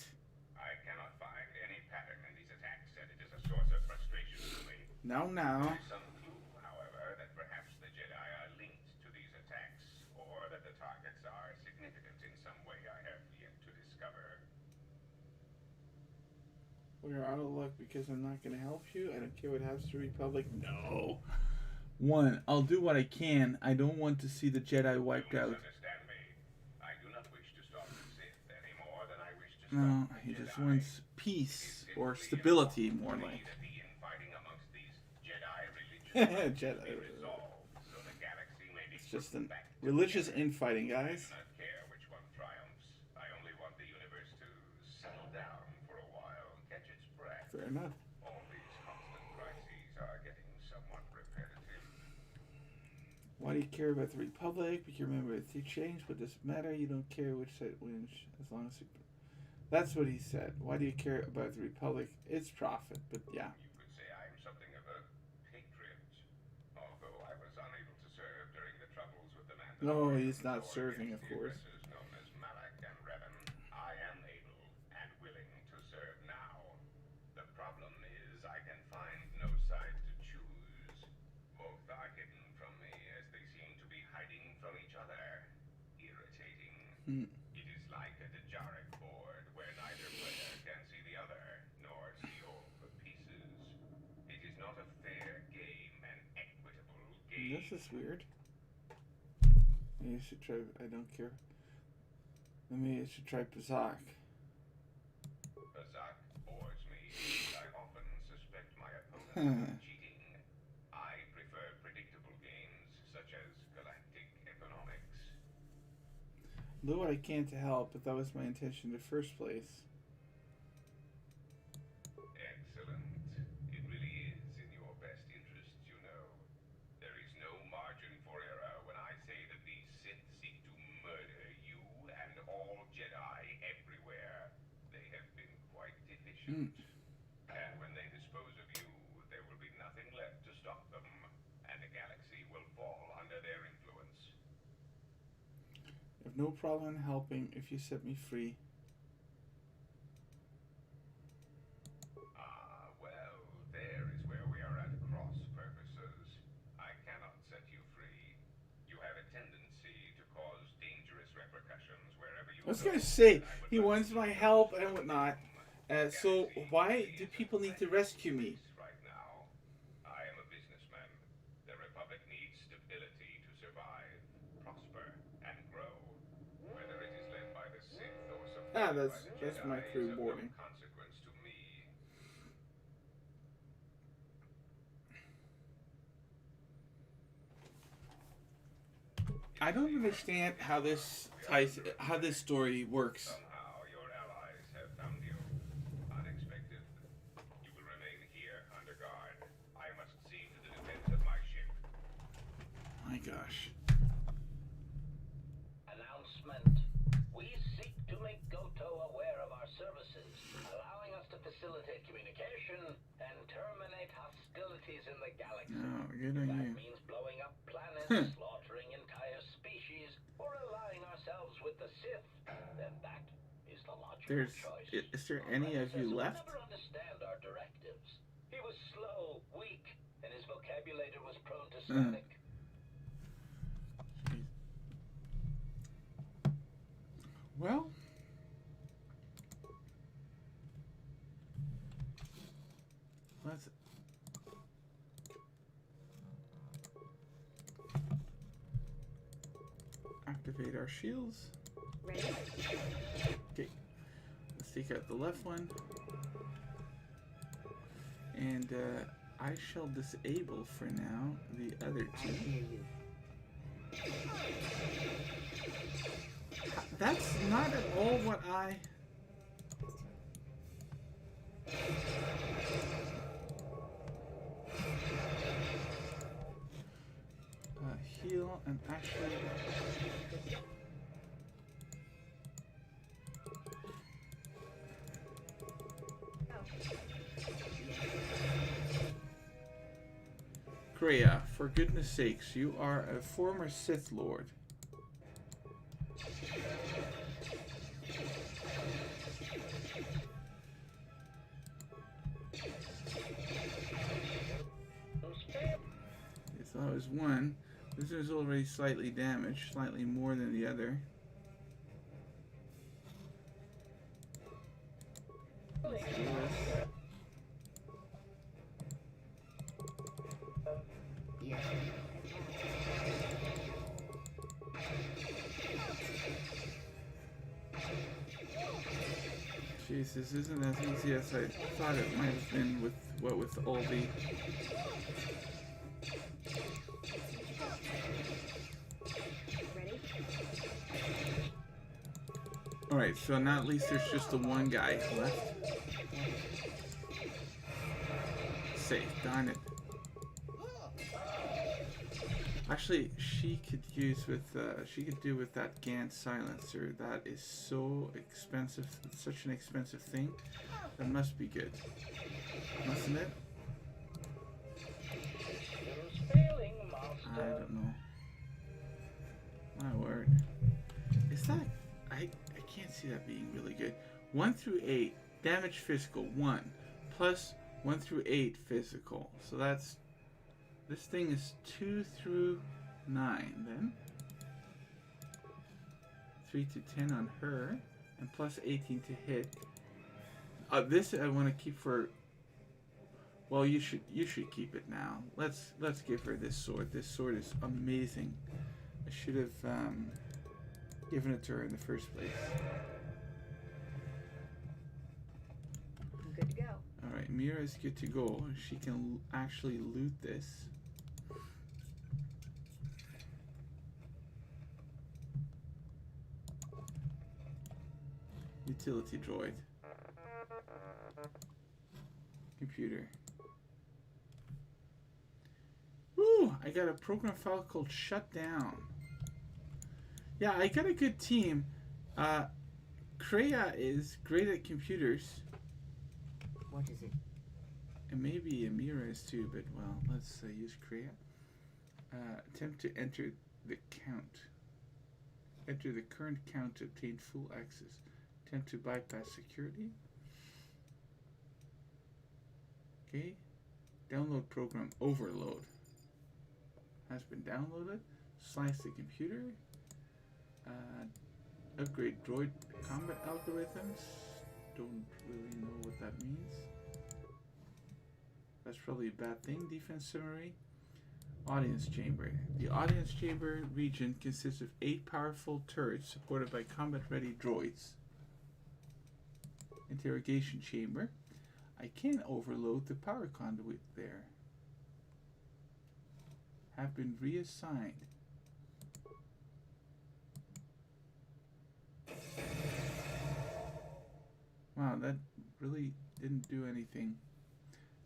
I cannot find any pattern in these attacks, and it is a source of frustration to me. Now. There is some clue, however, that perhaps the Jedi are linked to these attacks, or that the targets are significant in some way I have yet to discover. We're out of luck because I'm not going to help you. I don't care what happens to the Republic. No. One, I'll do what I can. I don't want to see the Jedi wiped You out. misunderstand me. I do not wish to stop the Sith any more than I wish to No, stop the he Jedi. just wants peace or stability, more like. That the infighting amongst these Jedi religions Jedi. be resolved, so the galaxy may be It's just put an back religious together. infighting, I guys. do not care which one triumphs. I only want the universe to settle down for a while, catch its breath. Fair enough. All these constant crises are getting somewhat repetitive. Why do you care about the Republic? But you remember if you change, what does it matter? You don't care which side wins, as long as it... That's what he said. Why do you care about the Republic? It's profit, but yeah. You could say I am something of a patriot, although I was unable to serve during the troubles with the No, Mandalorians he's not or serving, of against the course. aggressors known as Malak and Revan. I am able and willing to serve now. The problem is I can find no side to choose. Both are hidden from me as they seem to be hiding from each other. Irritating. It is like a Dejaric board where neither player can see the other, nor see all the pieces. It is not a fair game, an equitable game. This is weird. Maybe you should try... I don't care. Maybe you should try Pazak. Bazak bores me. I often suspect my opponent of cheating. I prefer predictable games such as galactic economics. Do what I can to help, but that was my intention in the first place. Excellent. It really is in your best interest, you know. There is no margin for error when I say that these Sith seek to murder you and all Jedi everywhere. They have been quite efficient. And when they dispose of you, there will be nothing left to stop them, and the galaxy will fall under their influence. I have no problem in helping if you set me free. Well, there is where we are at cross purposes. I cannot set you free. You have a tendency to cause dangerous repercussions wherever you I was go. gonna say, I would he like wants to my see help you and whatnot. from So galaxy why do is people need to a rescue me? place right now. I am a businessman. The Republic needs stability to survive, prosper, and grow. Whether it is led by the Sith or supported That's by the Jedi my is crew of no boarding. consequence to me. I don't understand how this story works. Somehow your allies have found you. Unexpected. You will remain here under guard. I must see to the defense of my ship. My gosh. Announcement. We seek to make Goto aware of our services, allowing us to facilitate communication and terminate hostilities in the galaxy. Oh, good That on you. means blowing up planets, slaughtering entire species, or allying ourselves with the Sith. Then that is the logical choice. Is there any of you Predecessor would left? never understand our directives. He was slow, weak, and his vocabulary was prone to static. Well, let's activate our shields. Ready? Okay, let's take out the left one, and I shall disable for now the other two. That's not at all what I... heal and actually... Kreia, for goodness sakes, you are a former Sith Lord. thought it was 1. This is already slightly damaged, slightly more than the other. Let's do this. Jeez, this isn't as easy as I thought it might have been with all the... Alright, so now at least there's just the one guy left. Safe, darn it. Actually, she could use with, she could do with that Gant silencer. That is so expensive, it's such an expensive thing. That must be good, mustn't it? I don't know. My word. Is that, I can't see that being really good. 1 through 8, damage physical, 1. Plus 1 through 8 physical. So that's, this thing is 2 through 9 then. 3 to 10 on her. And plus 18 to hit. This I want to keep for, well, you should keep it now. Let's give her this sword. This sword is amazing. I should have given it to her in the first place. I'm good to go. Alright, Mira is good to go. She can actually loot this. Utility droid. Computer. Woo! I got a program file called Shutdown. Yeah, I got a good team. Kreia is great at computers. What is it? And maybe Amira is too, but well, let's use Kreia. Attempt to enter the count. Enter the current count to obtain full access. Attempt to bypass security. Okay. Download program overload. Has been downloaded. Slice the computer. Upgrade droid combat algorithms. Don't really know what that means. That's probably a bad thing. Defense summary. Audience chamber. The audience chamber region consists of 8 powerful turrets supported by combat-ready droids. Interrogation chamber. I can overload the power conduit there. Have been reassigned. Wow, that really didn't do anything.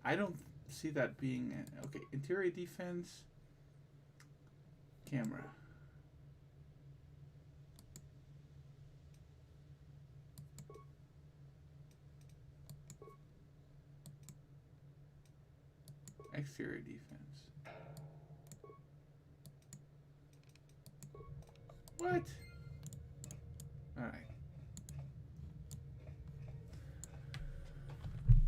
I don't see that being... Okay, interior defense. Camera. Exterior defense. What? Alright.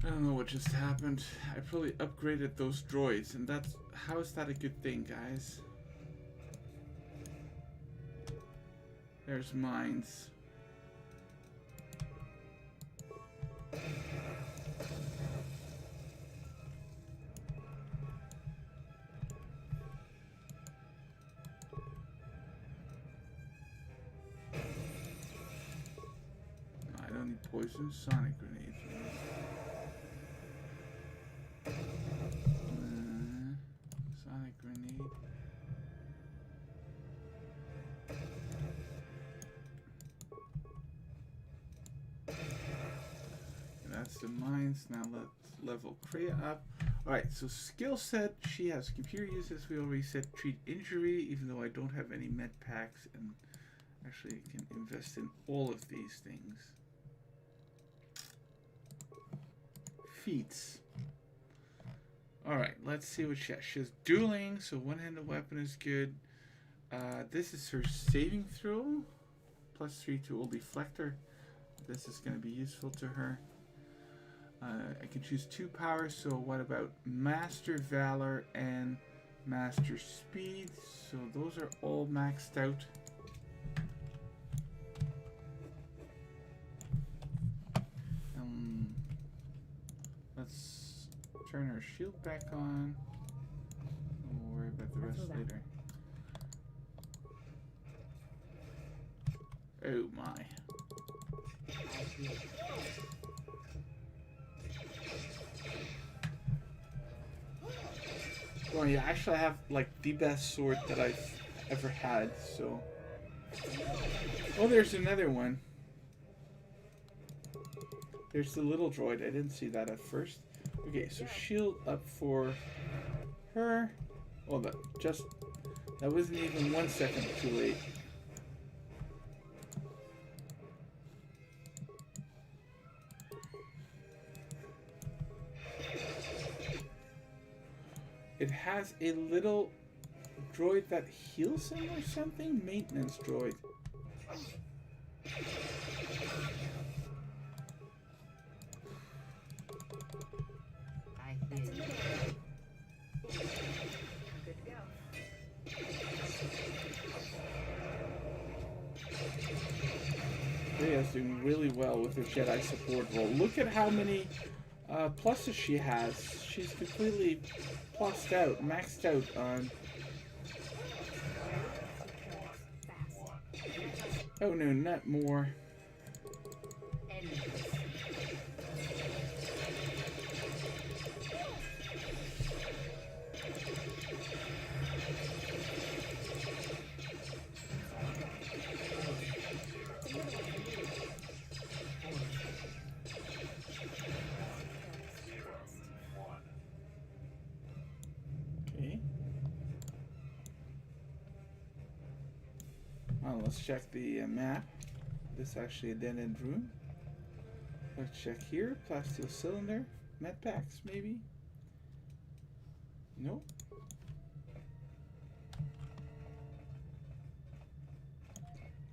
I don't know what just happened. I probably upgraded those droids, and that's... How is that a good thing, guys? There's mines. I don't need poison. Sonic grenades. Sonic grenade. That's the mines. Now let's level Kreia up. Alright, so skill set. She has computer uses. We already said treat injury, even though I don't have any med packs, and actually I can invest in all of these things. Feats. Alright, let's see what she has. She has dueling, so one-handed weapon is good. This is her saving throw. +3 to all deflector. This is going to be useful to her. I can choose 2 powers, so what about Master Valor and Master speed. So those are all maxed out. Let's turn our shield back on. We'll worry about the rest later. Oh my. Well, yeah, actually I have like the best sword that I've ever had, so. Oh, there's another one. There's the little droid. I didn't see that at first. Okay, so shield up for her. Oh, that wasn't even 1 second too late. It has a little droid that heals him or something? Maintenance droid. I hear you. Good to go. Rhea's doing really well with her Jedi support role. Look at how many pluses she has. She's completely plussed out, maxed out on... Oh no, not more. Okay. Well, let's check the map. This is actually a dead-end room. Let's check here. Plasteel cylinder. Med packs, maybe? Nope.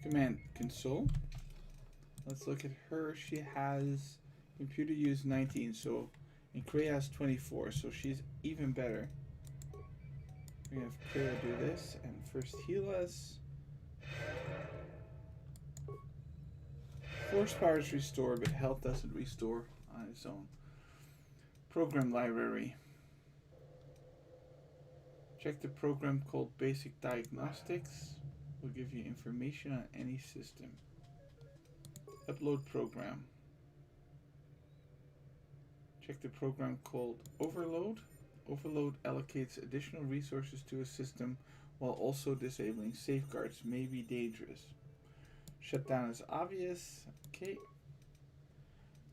Command console. Let's look at her. She has computer use 19, so and Kreia has 24, so she's even better. We're gonna have Kreia do this and first heal us. Force power is restored, but health doesn't restore on its own. Program library. Check the program called Basic Diagnostics. Will give you information on any system. Upload program. Check the program called Overload. Overload allocates additional resources to a system while also disabling safeguards. May be dangerous. Shutdown is obvious. Okay.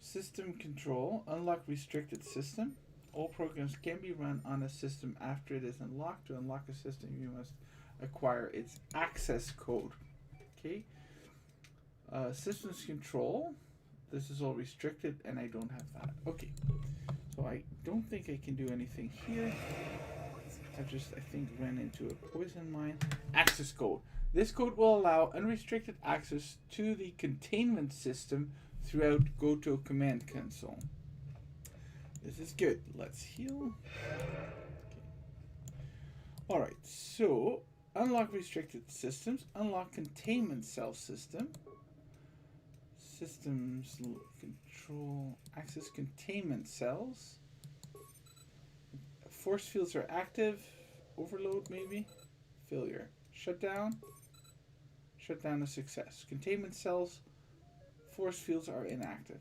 System control. Unlock restricted system. All programs can be run on a system after it is unlocked. To unlock a system, you must acquire its access code. Okay. Systems control. This is all restricted, and I don't have that. Okay. So I don't think I can do anything here. I think, ran into a poison mine. Access code. This code will allow unrestricted access to the containment system throughout GoTo command console. This is good. Let's heal. Okay. Alright, so unlock restricted systems. Unlock containment cell system. Systems control access containment cells. Force fields are active. Overload maybe. Failure. Shutdown. Shutdown is success. Containment cells. Force fields are inactive.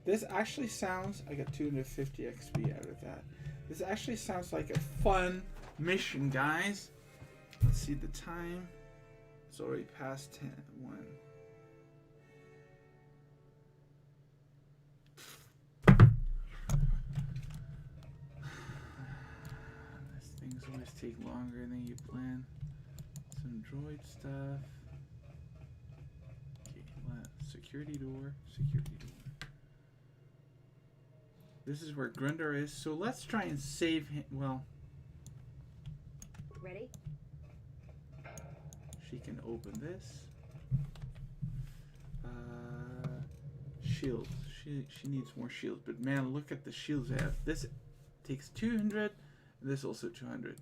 This actually sounds... I got 250 XP out of that. This actually sounds like a fun mission, guys. Let's see the time. It's already past 1. Things always take longer than you plan. Some droid stuff. Okay, security door. Security door. This is where Grundar is. So let's try and save him. Well, Ready? she can open this. Shields. She needs more shields. But man, look at the shields I have. This takes 200. This also 200.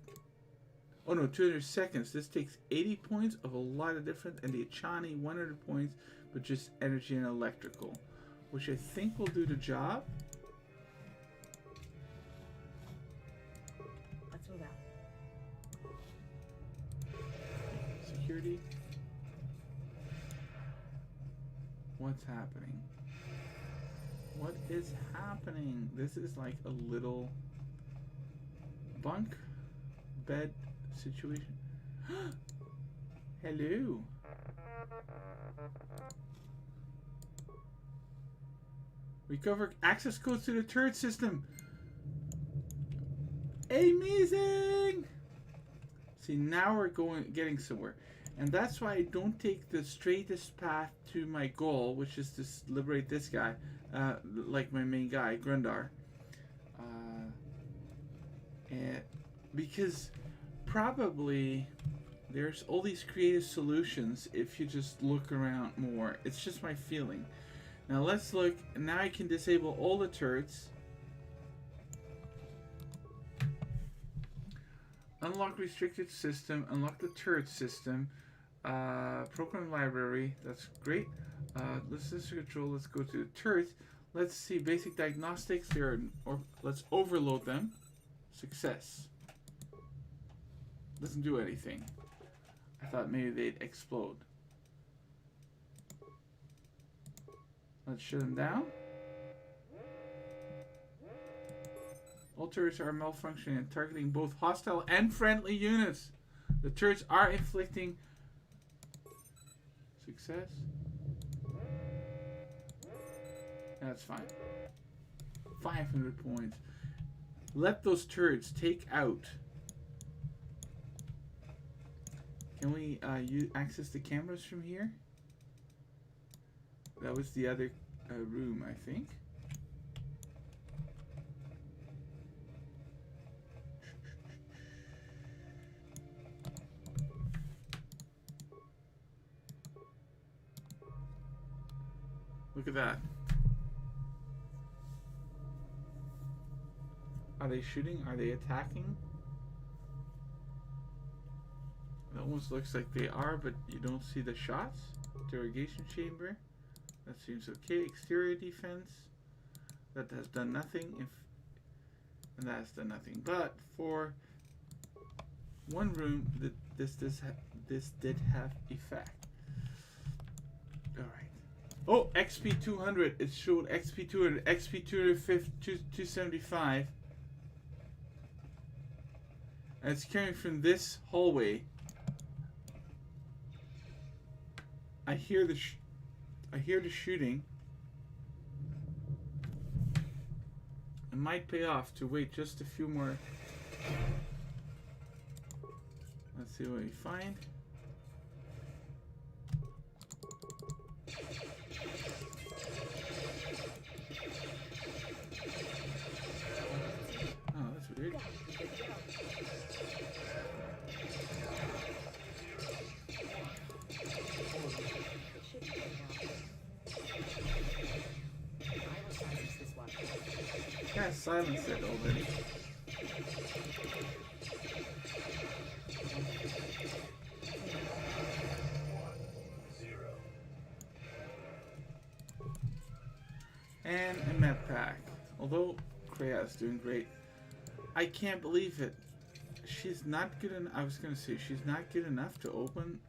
Oh no, 200 seconds. This takes 80 points of a lot of different, and the Achani 100 points, but just energy and electrical, which I think will do the job. Let's move out. Security. What's happening? What is happening? This is like a little bunk bed situation. Hello. Recover access codes to the turret system. Amazing. See, now we're getting somewhere. And that's why I don't take the straightest path to my goal, which is to liberate this guy, like my main guy, Grundar. And because probably there's all these creative solutions if you just look around more. It's just my feeling. Now let's look. Now I can disable all the turrets. Unlock restricted system. Unlock the turret system. Program library. That's great. Let's control. Let's go to the turrets. Let's see basic diagnostics here, or let's overload them. Success. Doesn't do anything. I thought maybe they'd explode. Let's shut them down. All turrets are malfunctioning and targeting both hostile and friendly units. The turrets are inflicting success. That's fine. 500 points. Let those turrets take out. Can we access the cameras from here? That was the other room, I think. Look at that. Are they shooting? Are they attacking? It almost looks like they are, but you don't see the shots. Interrogation chamber. That seems okay. Exterior defense. That has done nothing. And that has done nothing. But for one room, this did have effect. All right. Oh, XP 200. It showed XP 200, XP 275. And it's carrying from this hallway. I hear the shooting. It might pay off to wait just a few more. Let's see what we find. Oh, that's weird. Yeah, silence it already. And a med pack. Although Krea's doing great. I can't believe it. She's not good enough. I was gonna say she's not good enough to open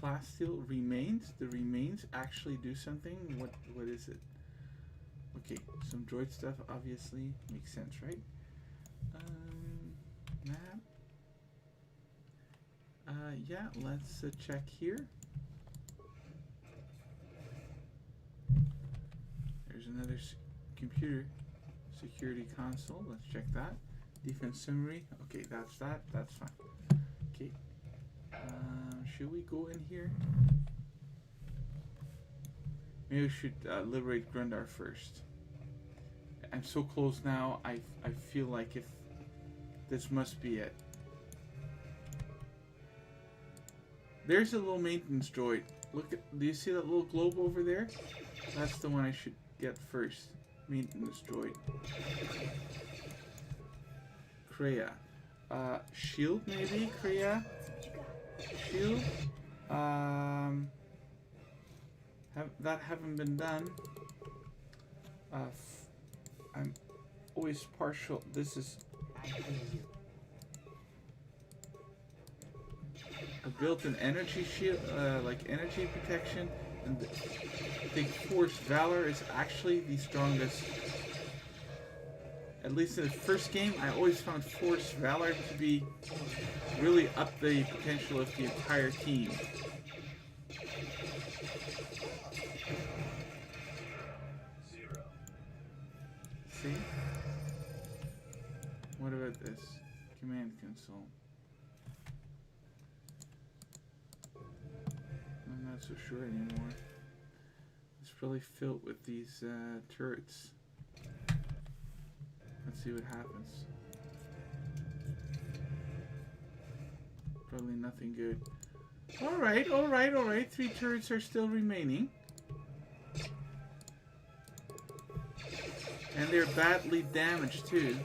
plasteel remains. The remains actually do something. What is it? Okay, some droid stuff obviously makes sense, right? Map. Yeah, let's check here. There's another computer security console. Let's check that. Defense summary. Okay, that's that. That's fine. Okay. Should we go in here? Maybe we should liberate Grundar first. I'm so close now. I feel like if this must be it. There's a little maintenance droid. Look at. Do you see that little globe over there? That's the one I should get first. Maintenance droid. Kreia. Shield maybe, Kreia? Shield? That haven't been done. I'm always partial. This is... I hear you. I built an energy shield, like energy protection, and I think Force Valor is actually the strongest. At least in the first game, I always found Force Valor to be really up the potential of the entire team. See? What about this? Command console. I'm not so sure anymore. It's really filled with these turrets. Let's see what happens. Probably nothing good. Alright, alright, alright. 3 turrets are still remaining. And they're badly damaged too.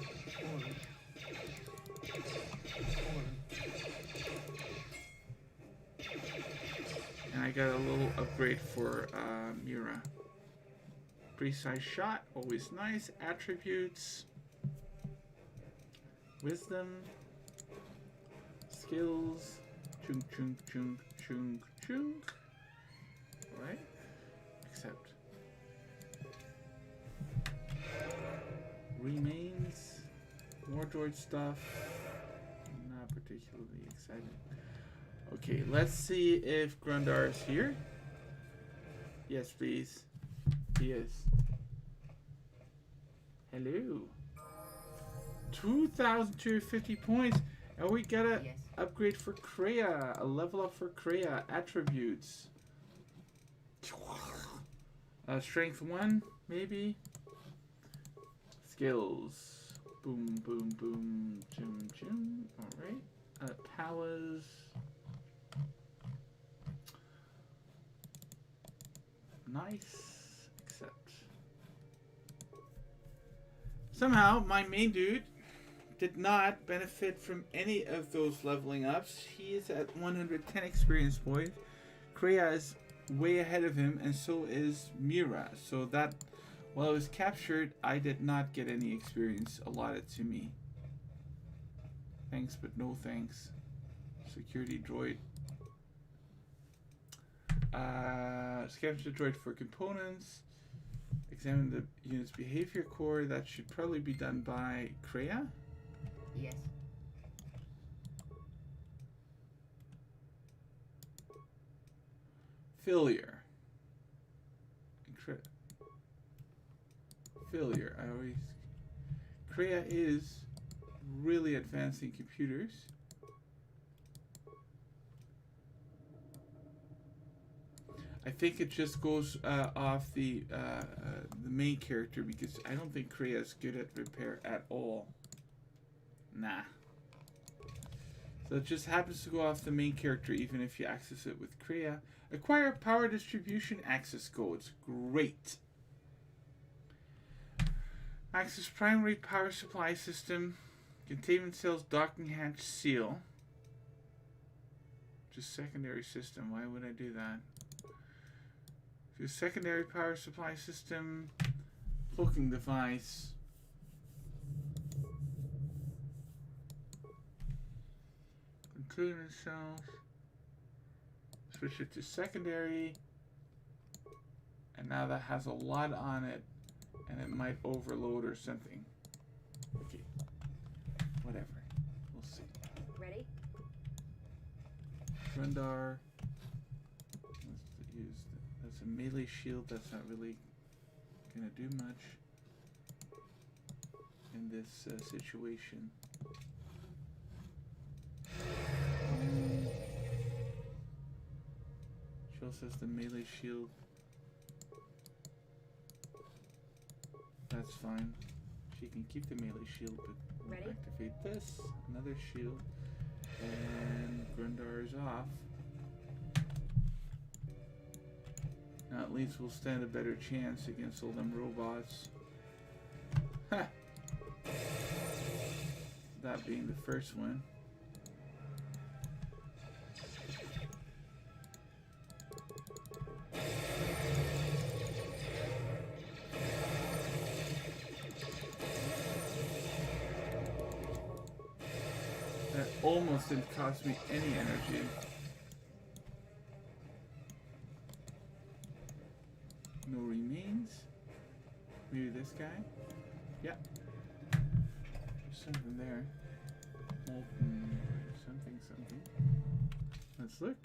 And I got a little upgrade for Mira. Precise shot, always nice. Attributes. Wisdom. Skills. Chung chung chung chung chung. Alright. Accept. Remains. More droid stuff. Not particularly excited. Okay, let's see if Grundar is here. Yes, please. He is. Hello. 2,250 points. And we got a upgrade for Kreia. A level up for Kreia. Attributes. Strength 1, maybe. Skills. Boom, boom, boom. Jum, jum. Alright. Powers. Nice. Accept. Somehow, my main dude did not benefit from any of those leveling ups. He is at 110 experience points. Kreia is way ahead of him, and so is Mira. So that, while I was captured, I did not get any experience allotted to me. Thanks, but no thanks. Security droid. Scavenger droid for components. Examine the unit's behavior core. That should probably be done by Kreia. Yes. Failure. Failure. I always. Kreia is really advancing computers. I think it just goes off the main character, because I don't think Kreia is good at repair at all. Nah. So it just happens to go off the main character even if you access it with Kreia. Acquire power distribution access codes. Great. Access primary power supply system. Containment cells docking hatch seal. Just secondary system. Why would I do that? To secondary power supply system. Cloaking device. Containment cells. Switch it to secondary. And now that has a lot on it. And it might overload or something. Okay. Whatever. We'll see. Ready? Grundar. Let's use that's a melee shield. That's not really gonna do much in this situation. She also has the melee shield. That's fine. She can keep the melee shield, but we'll Ready? activate this. Another shield. And Grundar is off. Now at least we'll stand a better chance against all them robots. Ha! That being the first one. That almost didn't cost me any energy. No remains. Maybe this guy? Yep. There's something there. Molten something. Let's look.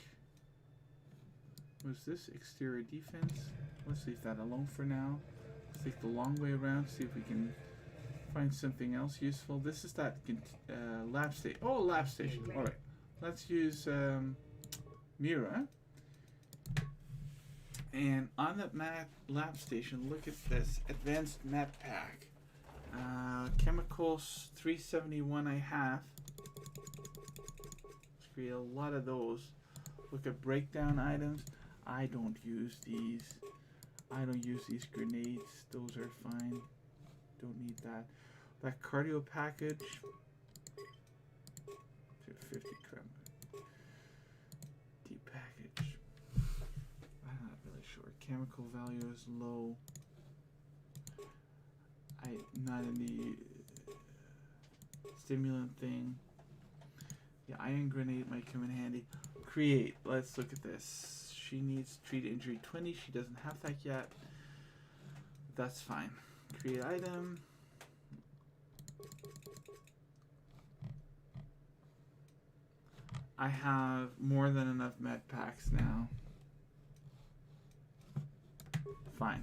What's this? Exterior defense. Let's leave that alone for now. Let's take the long way around, see if we can find something else useful. This is that lab station. Oh, lab station. Alright. Let's use Mira. And on that lab station, look at this. Advanced med pack. Chemicals 371 I have. Let's create a lot of those. Look at breakdown items. I don't use these. I don't use these grenades. Those are fine. Don't need that. That cardio package. 250 crap. Deep package. I'm not really sure. Chemical value is low. Not in the stimulant thing. The iron grenade might come in handy. Create. Let's look at this. She needs treat injury 20. She doesn't have that yet. That's fine. Create item. I have more than enough med packs now. Fine.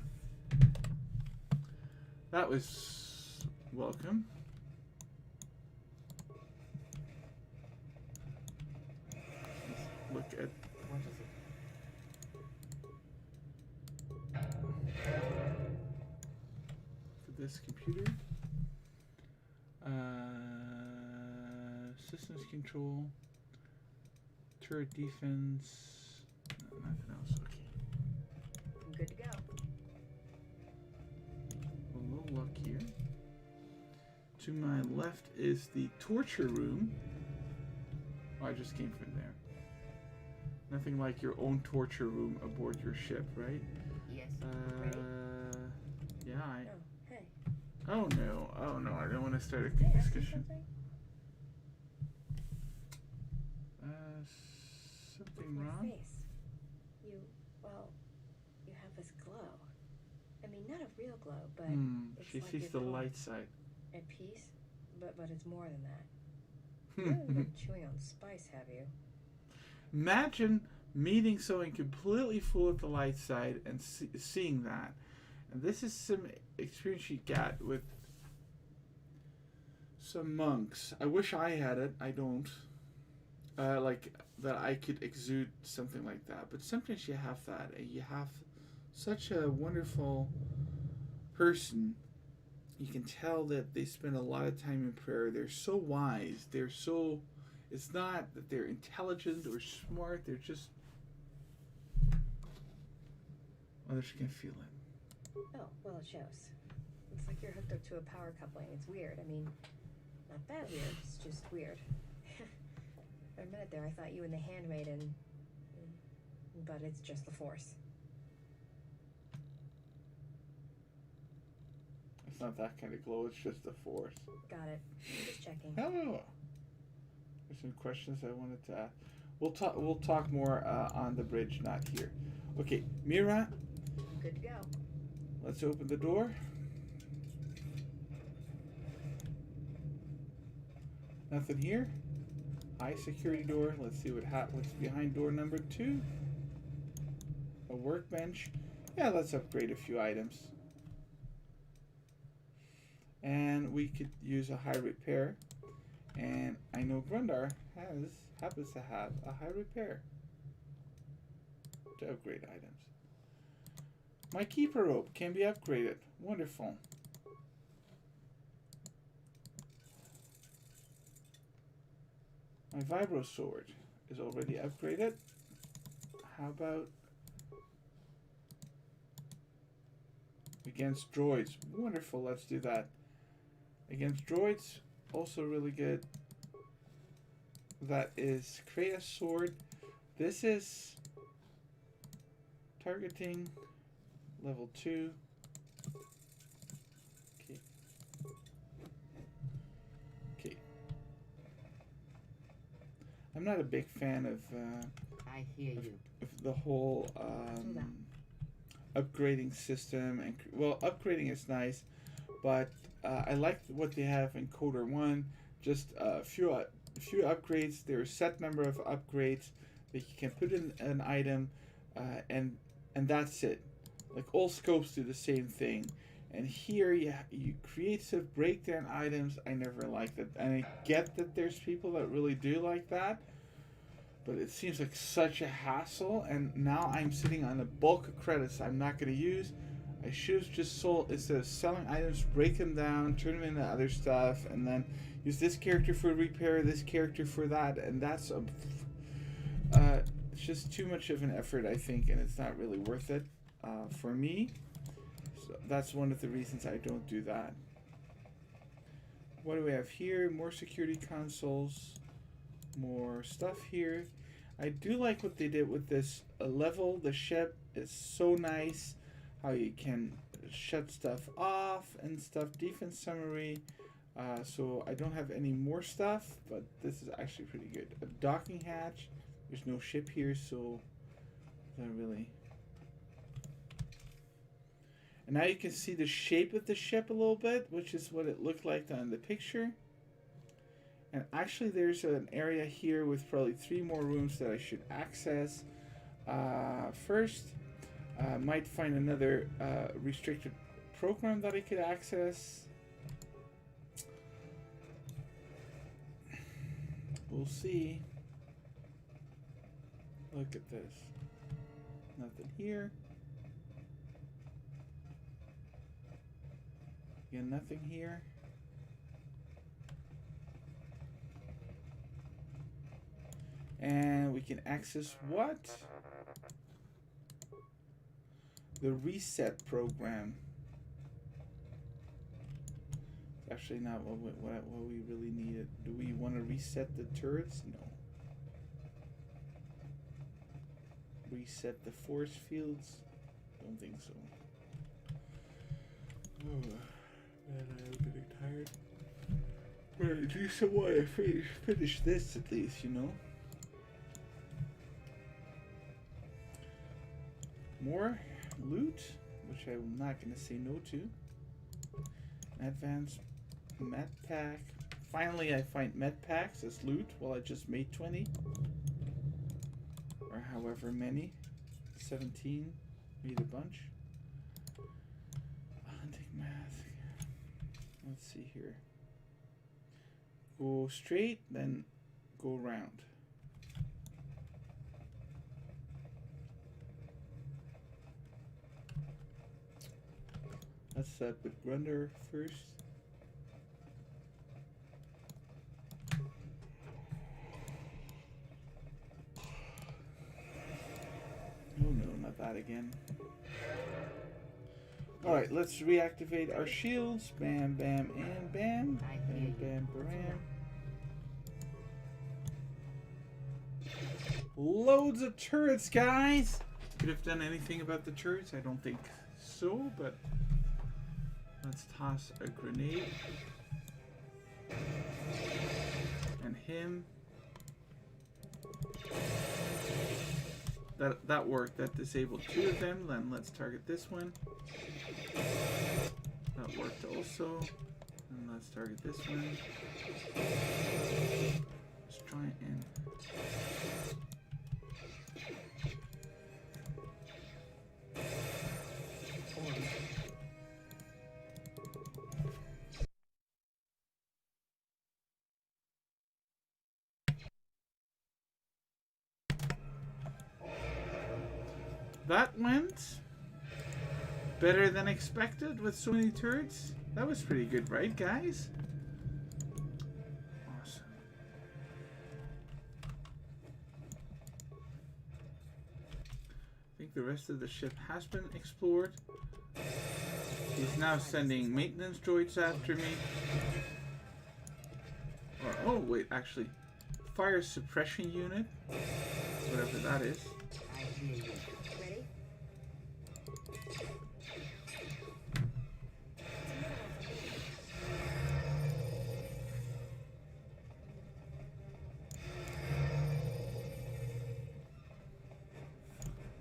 That was welcome. Let's look at what is it? For this computer. Systems control. Turret defense. No, nothing else. Okay. I'm good to go. A little luck here. To my left is the torture room. Oh, I just came from there. Nothing like your own torture room aboard your ship, right? Yes. Ready? Yeah, Oh, hey. Oh no, I don't want to start a Can I ask you discussion. something? Something Your wrong? face. You have this glow. I mean, not a real glow, but it's She like sees you're the glowing light side. at peace, but it's more than that. You haven't been chewing on spice, have you? Imagine meeting someone completely full of the light side and seeing that. And this is some experience you got with some monks. I wish I had it. I don't. Like that I could exude something like that. But sometimes you have that, and you have such a wonderful person. You can tell that they spend a lot of time in prayer. They're so wise. They're so... It's not that they're intelligent or smart. They're just... Others can feel it. Oh, well, it shows. It's like you're hooked up to a power coupling. It's weird. I mean, not that weird. It's just weird. For a minute there, I thought you and the handmaiden... But it's just the Force. It's not that kind of glow. It's just the Force. Got it. I'm just checking. Oh. There's some questions I wanted to ask. We'll talk more on the bridge, not here. Okay, Mira. Good to go. Let's open the door. Nothing here. High security door. Let's see what's behind door number 2. A workbench. Yeah, let's upgrade a few items. And we could use a high repair. And I know Grundar happens to have a high repair to upgrade items. My keeper rope can be upgraded. Wonderful. My vibro sword is already upgraded. How about against droids? Wonderful, let's do that. Against droids, also really good. That is create a sword. This is targeting level 2. Okay. Okay. I'm not a big fan of I hear you. the whole upgrading system, and well, upgrading is nice, but I like what they have in Coder 1. Just a few upgrades. There are a set number of upgrades that you can put in an item, and that's it. Like all scopes do the same thing. And here you create some breakdown items. I never liked it, and I get that there's people that really do like that, but it seems like such a hassle. And now I'm sitting on a bulk of credits I'm not going to use. I should have just sold, instead of selling items, break them down, turn them into other stuff, and then use this character for repair, this character for that, and that's it's just too much of an effort, I think, and it's not really worth it for me. So that's one of the reasons I don't do that. What do we have here? More security consoles, more stuff here. I do like what they did with this level. The ship is so nice. How you can shut stuff off and stuff. Defense summary. So I don't have any more stuff, but this is actually pretty good. A docking hatch. There's no ship here, so not really. And now you can see the shape of the ship a little bit, which is what it looked like on the picture. And actually there's an area here with probably 3 more rooms that I should access. First, might find another restricted program that I could access. We'll see. Look at this. Nothing here. Again, nothing here. And we can access what? The reset program. It's actually not what we really needed. Do we want to reset the turrets? No. Reset the force fields? Don't think so. Oh, man, I'm getting tired. But at least I want to finish this at least, you know? More loot, which I'm not going to say no to. Advanced med pack. Finally, I find med packs as loot. Well, I just made 20. Or however many. 17. Made a bunch. Hunting mask. Let's see here. Go straight, then go round. Let's put Grunder first. Oh no, not that again. Alright, let's reactivate our shields. Bam, bam, and bam. Bam, bam, bam. Loads of turrets, guys! Could have done anything about the turrets? I don't think so, but let's toss a grenade. And him. That worked. That disabled 2 of them. Then let's target this one. That worked also. And let's target this one. Let's try and... That went better than expected with so many turrets. That was pretty good, right, guys? Awesome. I think the rest of the ship has been explored. He's now sending maintenance droids after me. Or, oh, wait, actually. Fire suppression unit. Whatever that is. I hear you. Ready?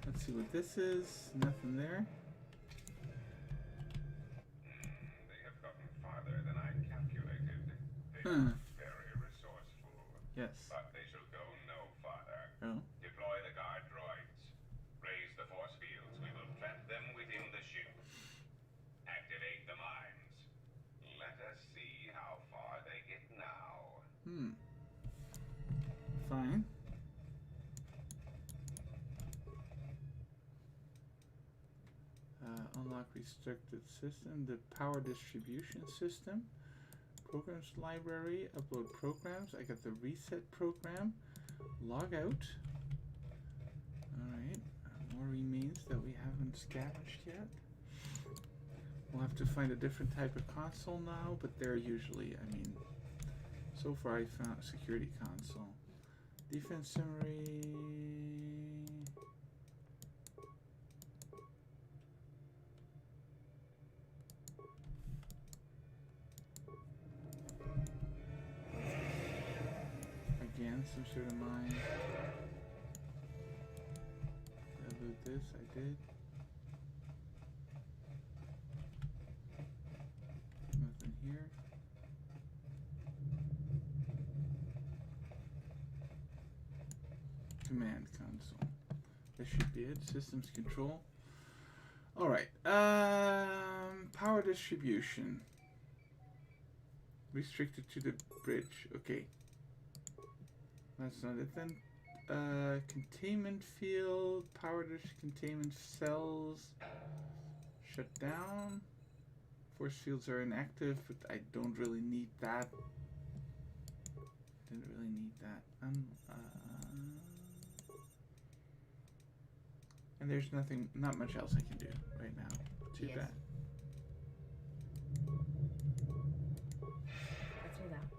Let's see what this is. Nothing there. They have gotten farther than I calculated. They Huh. are very resourceful. Yes. But they shall go no farther. Oh. Deploy the guard droids. Raise the force fields. We will trap them within the ship. Activate the mines. Let us see how far they get now. Fine. Unlock restricted system. The power distribution system. Programs library. Upload programs. I got the reset program. Log out. Alright. More remains that we haven't scavenged yet. We'll have to find a different type of console now, but they're usually, I mean, so far I found a security console. Defense summary. Again, some sort of mine. Did I loot this? I did. Nothing here. Command console. That should be it. Systems control. Alright. Power distribution. Restricted to the bridge. Okay. That's not it then. Containment field. Power containment cells. Shut down. Force fields are inactive, but I don't really need that. Didn't really need that. And there's not much else I can do right now. Too Yes. bad. Let's move out.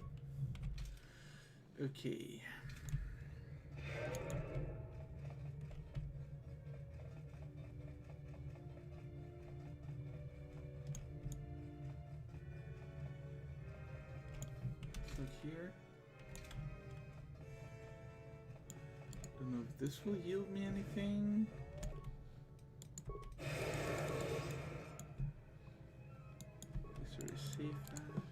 Okay. Let's look here. Don't know if this will yield me anything. Sort of save that.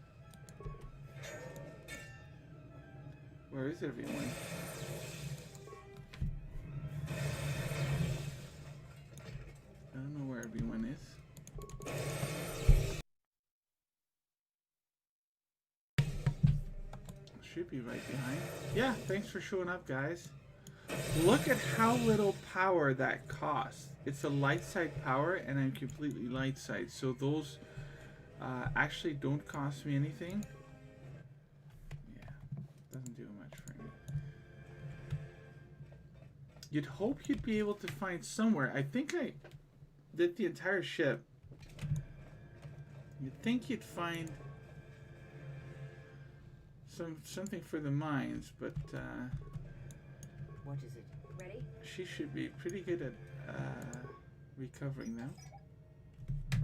Where is everyone? I don't know where everyone is. Should be right behind. Yeah, thanks for showing up, guys. Look at how little power that costs. It's a light side power, and I'm completely light side. So those actually don't cost me anything. Yeah, doesn't do much for me. You'd hope you'd be able to find somewhere. I think I did the entire ship. You'd think you'd find something for the mines, but What is it? Ready? she should be pretty good at recovering them,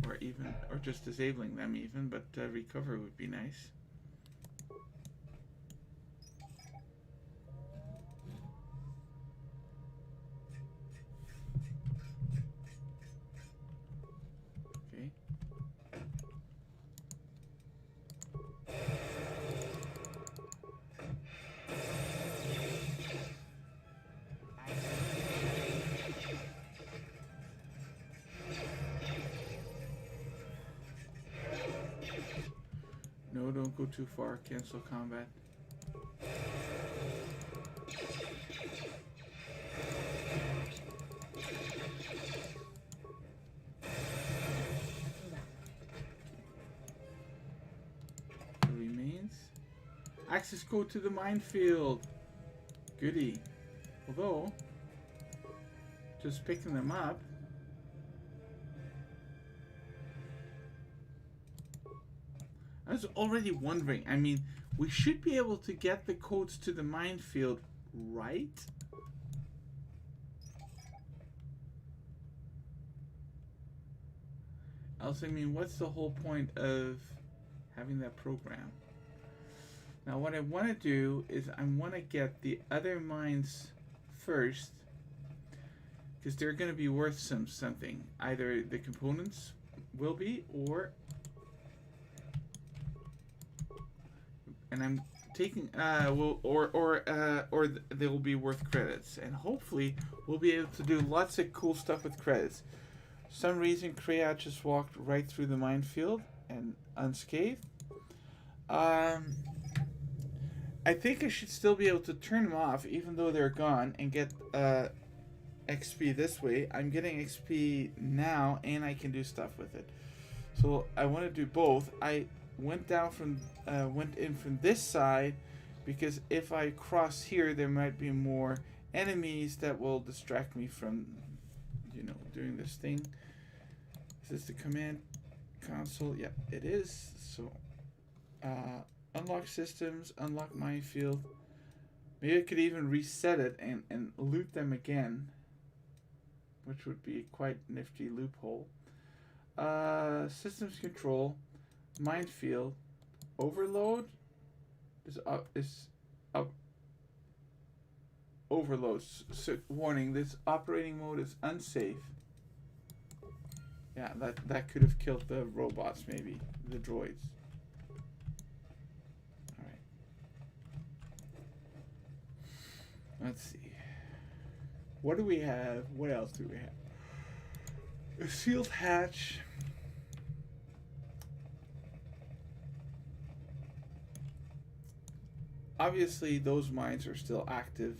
or just disabling them even. But recover would be nice. Okay. No, don't go too far. Cancel combat. Move out. The remains. Access code to the minefield. Goody. Although, just picking them up. I was already wondering. I mean, We should be able to get the codes to the minefield, right? Else, I mean, what's the whole point of having that program? Now, what I want to do is I want to get the other mines first, because they're going to be worth something. Either the components will be, or and I'm taking or they will be worth credits, and hopefully we'll be able to do lots of cool stuff with credits. For some reason, Kreia just walked right through the minefield and unscathed. I think I should still be able to turn them off even though they're gone and get XP this way. I'm getting XP now and I can do stuff with it. So I want to do both. I went in from this side because if I cross here there might be more enemies that will distract me from, you know, doing this thing. Is this the command console? Yeah, it is. So unlock systems, unlock minefield. Maybe I could even reset it and loot them again, which would be a quite nifty loophole. Systems control, minefield, overload is up. Overload. So, warning: this operating mode is unsafe. Yeah, that could have killed the robots, maybe the droids. All right. Let's see. What do we have? What else do we have? A sealed hatch. Obviously, those mines are still active.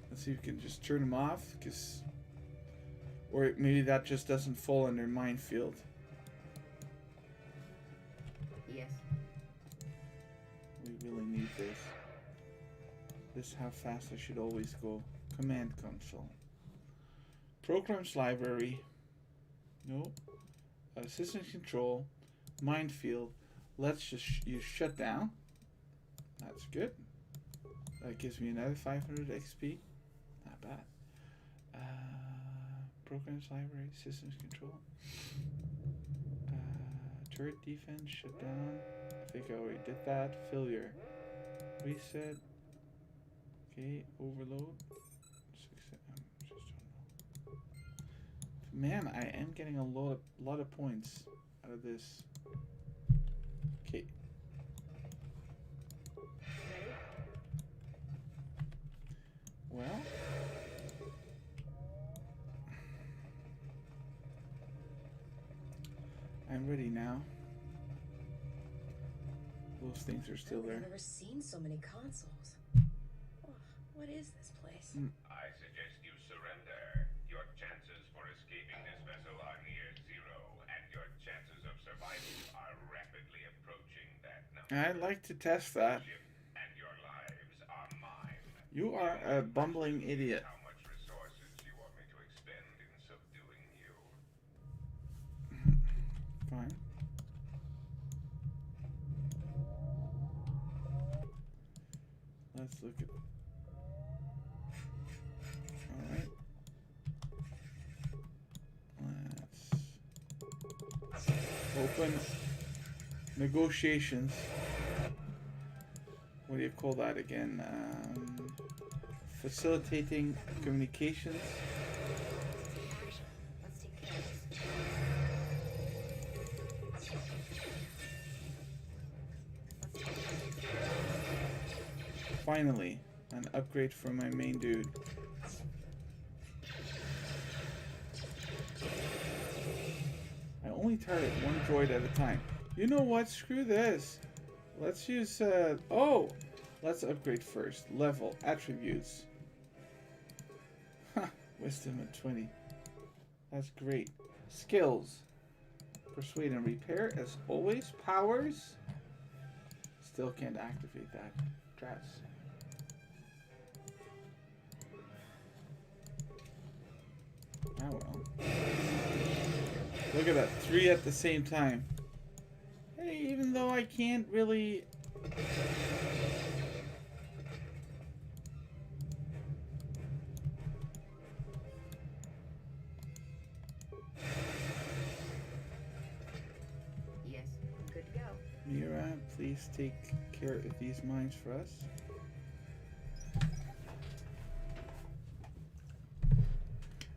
Let's see if we can just turn them off, or maybe that just doesn't fall under minefield. Yes. We really need this. This is how fast I should always go. Command console. Programs library. No. Systems control. Minefield. Let's just use shutdown. That's good. That gives me another 500 XP. Not bad. Programs library. Systems control. Turret defense. Shutdown. I think I already did that. Failure. Reset. Okay, overload. Just don't know. Man, I am getting a lot of points out of this. Okay. Well, I'm ready now. Those things are still there. I've never seen so many consoles. What is this place? I suggest you surrender. Your chances for escaping this vessel are near zero, and your chances of survival are rapidly approaching that number. I'd like to test that. And your lives are mine. You are a bumbling idiot. How much resources you want me to expend in subduing you? Fine. Let's look at. All right. Let's open negotiations. What do you call that again? Facilitating communications. Let's take care of this. Finally, an upgrade for my main dude. I only target one droid at a time. You know what? Screw this. Let's use, let's upgrade first. Level, attributes. Wisdom at 20. That's great. Skills. Persuade and repair, as always. Powers. Still can't activate that. Drats. Oh well. Look at that. 3 at the same time. Hey, Even though I can't really... Yes. Good to go. Mira, please take care of these mines for us.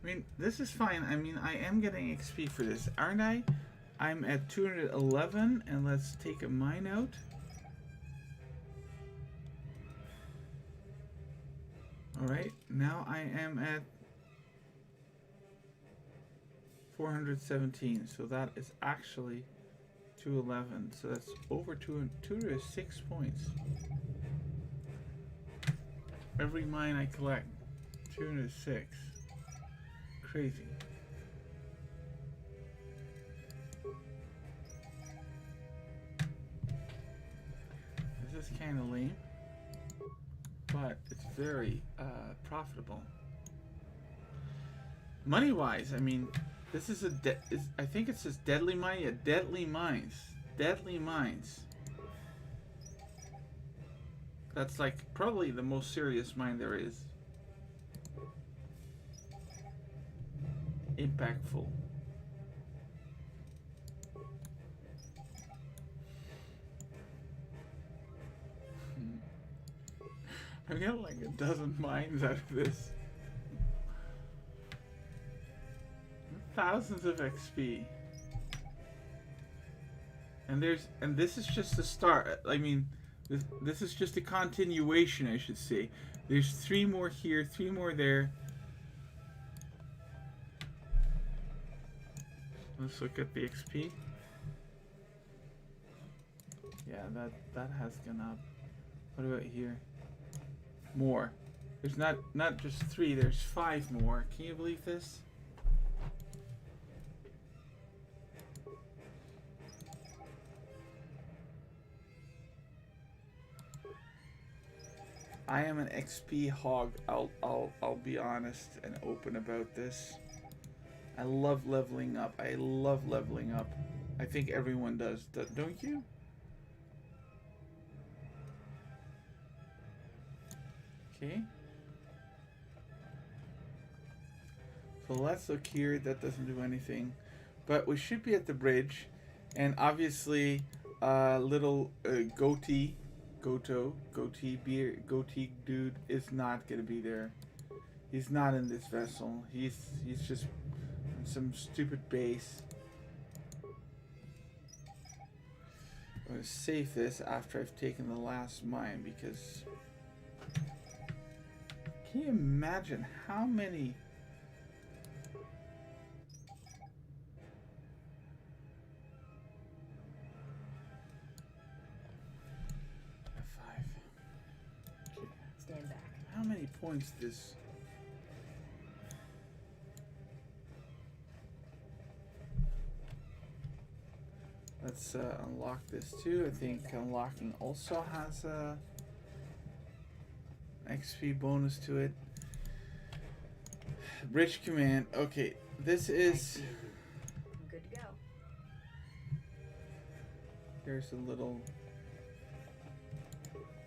I mean, this is fine. I mean, I am getting XP for this, aren't I? I'm at 211, and let's take a mine out. Alright, now I am at 417, so that is actually 211, so that's over 206 points. Every mine I collect, 206. Crazy. This is kind of lame, but it's very profitable. Money-wise, I mean, this is a I think it says deadly mine. Yeah, deadly mines. Deadly mines. That's like probably the most serious mine there is. Impactful. I got like a dozen mines out of this. Thousands of XP. And this is just the start. I mean, this is just a continuation, I should say. There's 3 more here, 3 more there. Let's look at the XP. Yeah, that has gone up. What about here? More. There's not just 3, there's 5 more. Can you believe this? I am an XP hog. I'll be honest and open about this. I love leveling up. I love leveling up. I think everyone does, don't you? Okay. So let's look here. That doesn't do anything. But we should be at the bridge. And obviously, little goatee dude is not going to be there. He's not in this vessel. He's just in some stupid base. I'm going to save this after I've taken the last mine because... Can you imagine how many... F5. Okay. Stand back. How many points this... Let's unlock this too. I think unlocking also has a XP bonus to it. Bridge command. Okay, this is... Good to go. Here's a little...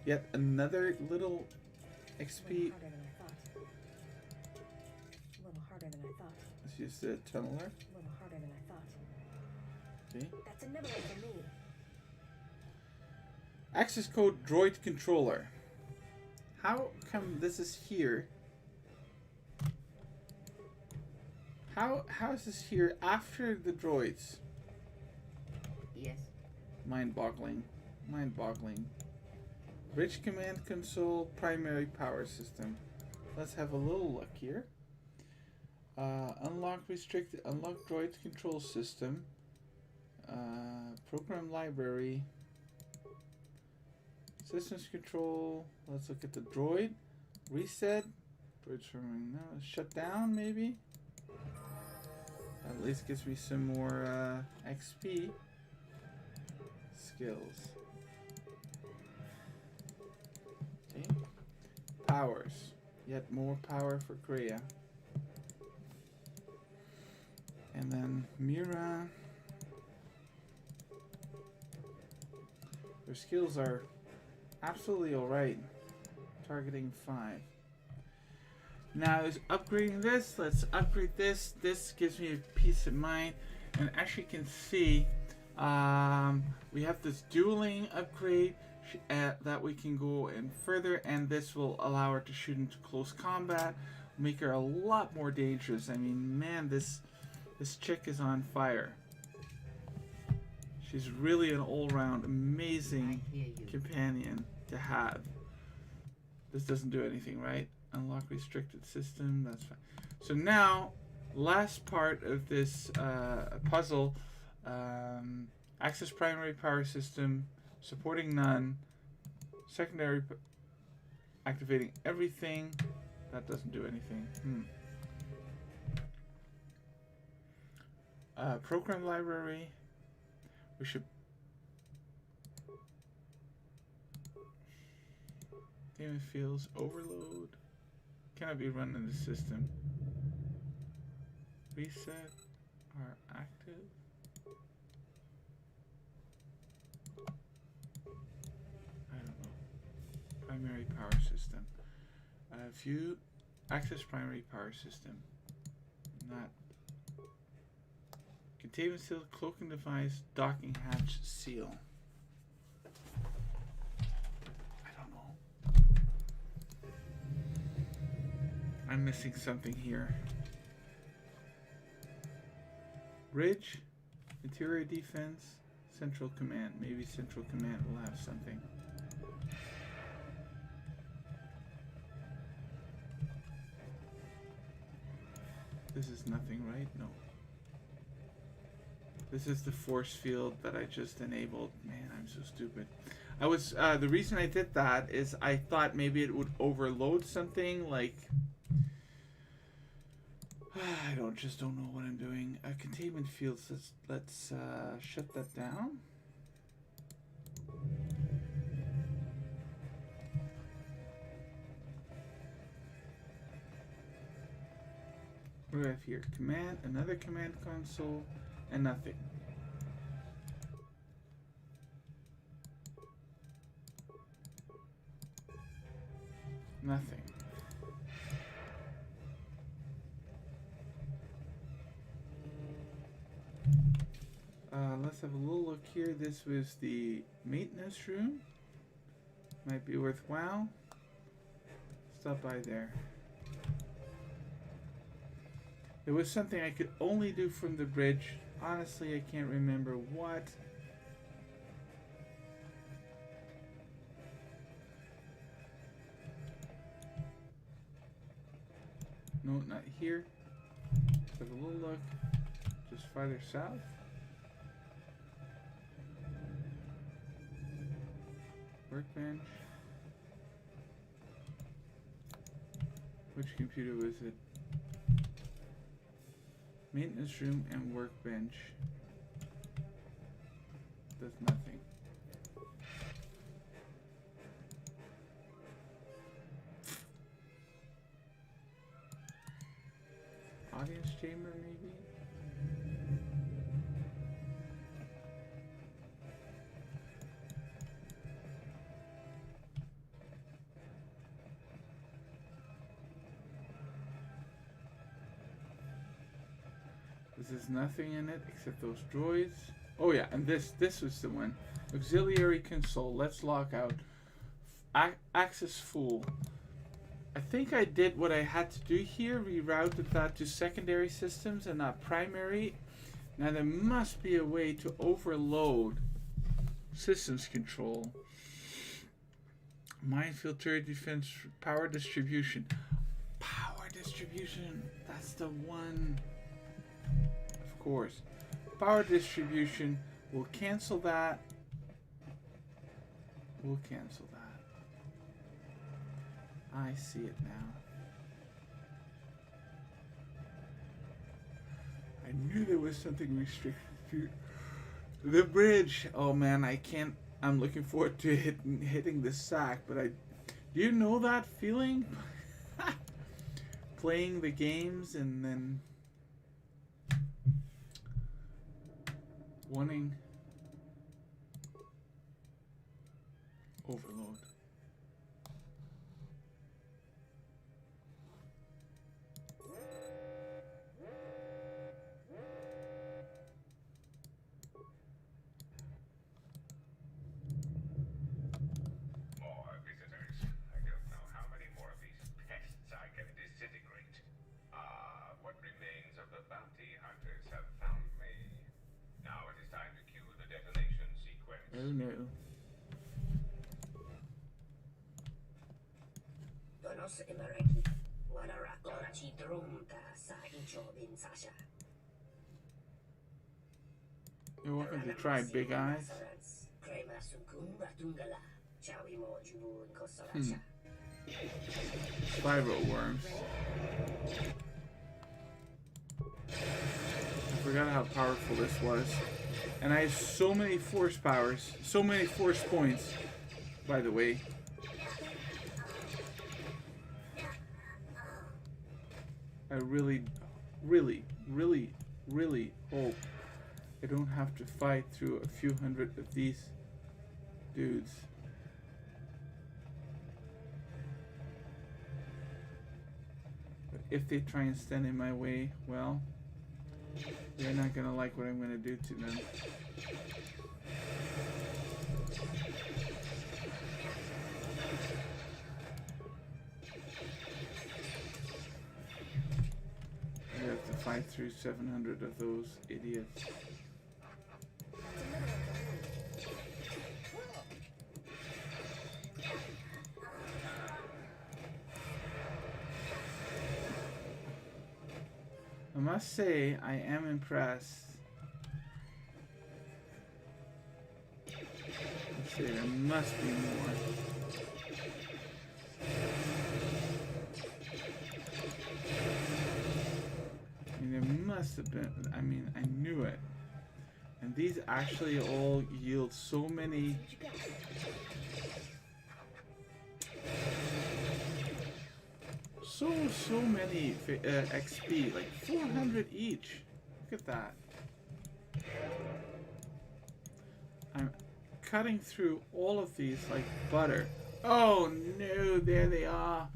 Yet another little XP. A little harder than I thought. Let's use the tunneler. A little harder than I thought. Okay. That's another one for me. Access code droid controller. How come this is here? How is this here after the droids? Yes. Mind-boggling. Mind-boggling. Bridge command console, primary power system. Let's have a little look here. Unlock droid control system. Program library. Systems control. Let's look at the droid. Reset. Bridge no, shut down maybe. At least gives me some more XP. Skills. Okay. Powers. Yet more power for Kreia. And then Mira. Their skills are absolutely alright. Targeting 5. Now is upgrading this. Let's upgrade this. This gives me a peace of mind. And as you can see, we have this dueling upgrade that we can go in further, and this will allow her to shoot into close combat, make her a lot more dangerous. I mean, man, this chick is on fire. She's really an all-round amazing companion to have. This doesn't do anything, right? Unlock restricted system, that's fine. So now, last part of this puzzle, access primary power system, supporting none, secondary, activating everything. That doesn't do anything. Program library. We should. Game fields overload. Cannot be run in the system. Reset are active. I don't know. Primary power system. View access primary power system. Not. Containment seal, cloaking device, docking hatch, seal. I don't know. I'm missing something here. Bridge, interior defense, central command. Maybe central command will have something. This is nothing, right? No. This is the force field that I just enabled. Man, I'm so stupid. I was, the reason I did that is I thought maybe it would overload something, like, I just don't know what I'm doing. Containment fields, let's shut that down. What do I have here? Command, another command console, and nothing. Nothing. Let's have a little look here. This was the maintenance room. Might be worthwhile. Stop by there. There was something I could only do from the bridge. Honestly, I can't remember what. No, not here. Let's have a little look. Just farther south. Workbench. Which computer was it? Maintenance room and workbench. Does nothing. Audience chamber, maybe? There's nothing in it except those droids. Oh yeah, and this was the one. Auxiliary console. Let's lock out. Access full. I think I did what I had to do here. Rerouted that to secondary systems and not primary. Now there must be a way to overload systems control. Minefield turret defense. Power distribution. Power distribution. That's the one. Of course. Power distribution. We'll cancel that. We'll cancel that. I see it now. I knew there was something restricted to the bridge. Oh man, I can't. I'm looking forward to hitting the sack, but do you know that feeling? Playing the games and then wanting Overload. More visitors. I don't know how many more of these pests I can disintegrate. Ah, what remains of the bounty hunters have found me. Now it is time to cue the detonation sequence. Oh no. Donos emereki. Wadara korachi drumta sa icho bin sasha. You're welcome to try Big Eyes. Krema sukun ratungala. Chawi mo jubu kosorasha. Spiral worms. I forgot how powerful this was. And I have so many force powers, so many force points, by the way. I really, really, really, really hope I don't have to fight through a few hundred of these dudes. But if they try and stand in my way, well, they're not gonna like what I'm gonna do to them. I have to fight through 700 of those idiots. I must say, I am impressed. Let's see, there must be more. I mean, there must have been. I mean, I knew it. And these actually all yield so many. So many XP, like 400 each. Look at that. I'm cutting through all of these like butter. Oh no, there they are.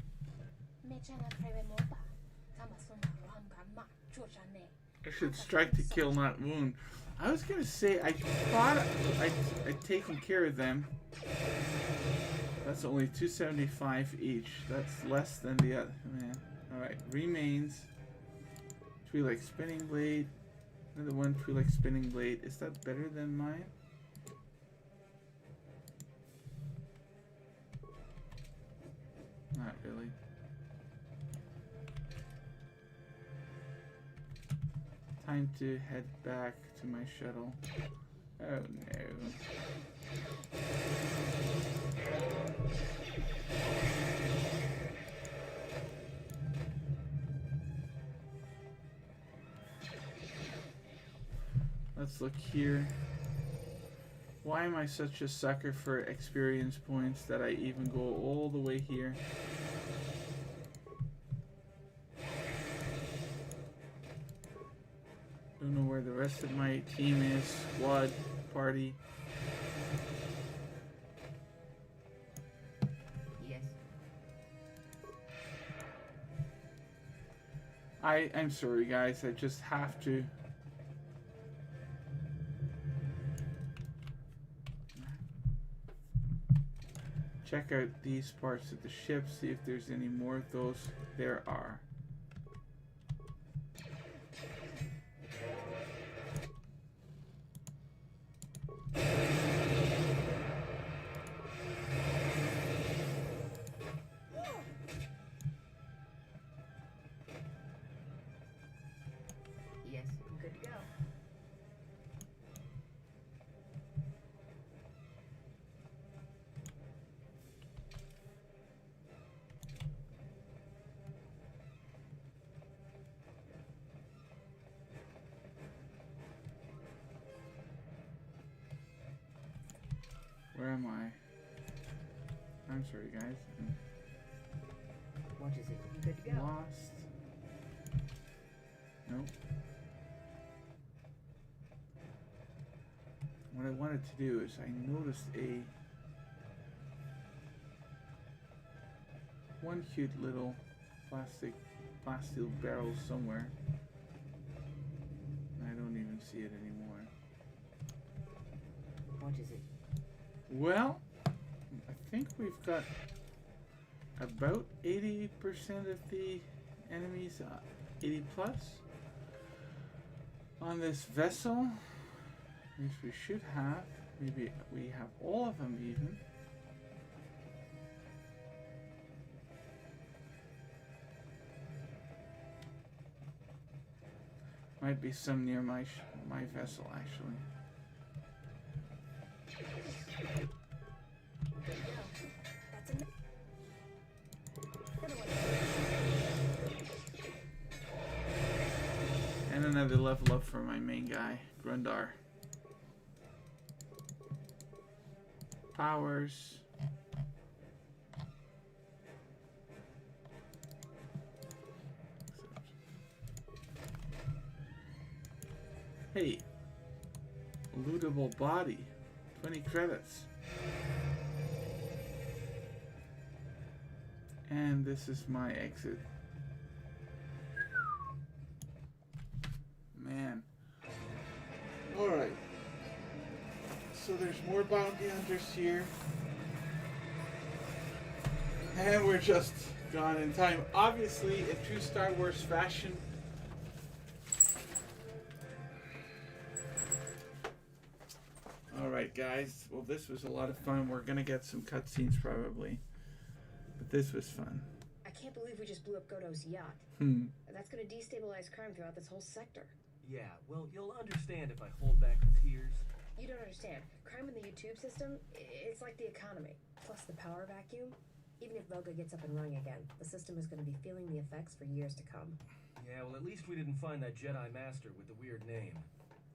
I should strike to kill, not wound. I was gonna say, I thought I'd taken care of them. That's only 275 each. That's less than the other. Man. Alright, remains. Twi'lek spinning blade. Another one, Twi'lek spinning blade. Is that better than mine? Not really. Time to head back to my shuttle. Oh no. Let's look here. Why am I such a sucker for experience points that I even go all the way here? Don't know where the rest of my team is. Squad, party. Yes. I'm sorry guys, I just have to. Check out these parts of the ship, see if there's any more of those. There are. Yes. Good to go. Where am I? I'm sorry guys. What is it? Good to go. Lost. Nope. What I wanted to do is I noticed a one cute little plastic barrel somewhere. I don't even see it anymore. What is it? Well, I think we've got about 80% of the enemies, 80 plus, on this vessel. At least we should have. Maybe we have all of them even. Might be some near my vessel actually. And another level up for my main guy, Grundar. Powers. Hey, lootable body, 20 credits. And this is my exit. Man. Alright. So there's more bounty hunters here. And we're just gone in time. Obviously, in true Star Wars fashion, alright guys, well this was a lot of fun. We're gonna get some cutscenes probably. But this was fun. I can't believe we just blew up Godo's yacht. That's gonna destabilize crime throughout this whole sector. Yeah, well, you'll understand if I hold back the tears. You don't understand. Crime in the YouTube system, it's like the economy. Plus the power vacuum. Even if Voga gets up and running again, the system is going to be feeling the effects for years to come. Yeah, well, at least we didn't find that Jedi Master with the weird name.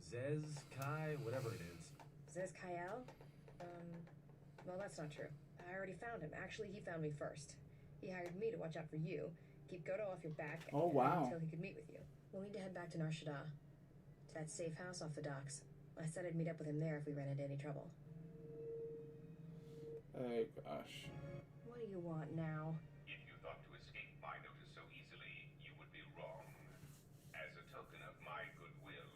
Zez, Kai, whatever it is. Zez Kyle? Well, that's not true. I already found him. Actually, he found me first. He hired me to watch out for you, keep Godo off your back, oh, wow, until he could meet with you. We'll need to head back to Nar Shaddaa, to that safe house off the docks. I said I'd meet up with him there if we ran into any trouble. Oh, gosh. What do you want now? If you thought to escape my notice so easily, you would be wrong. As a token of my goodwill,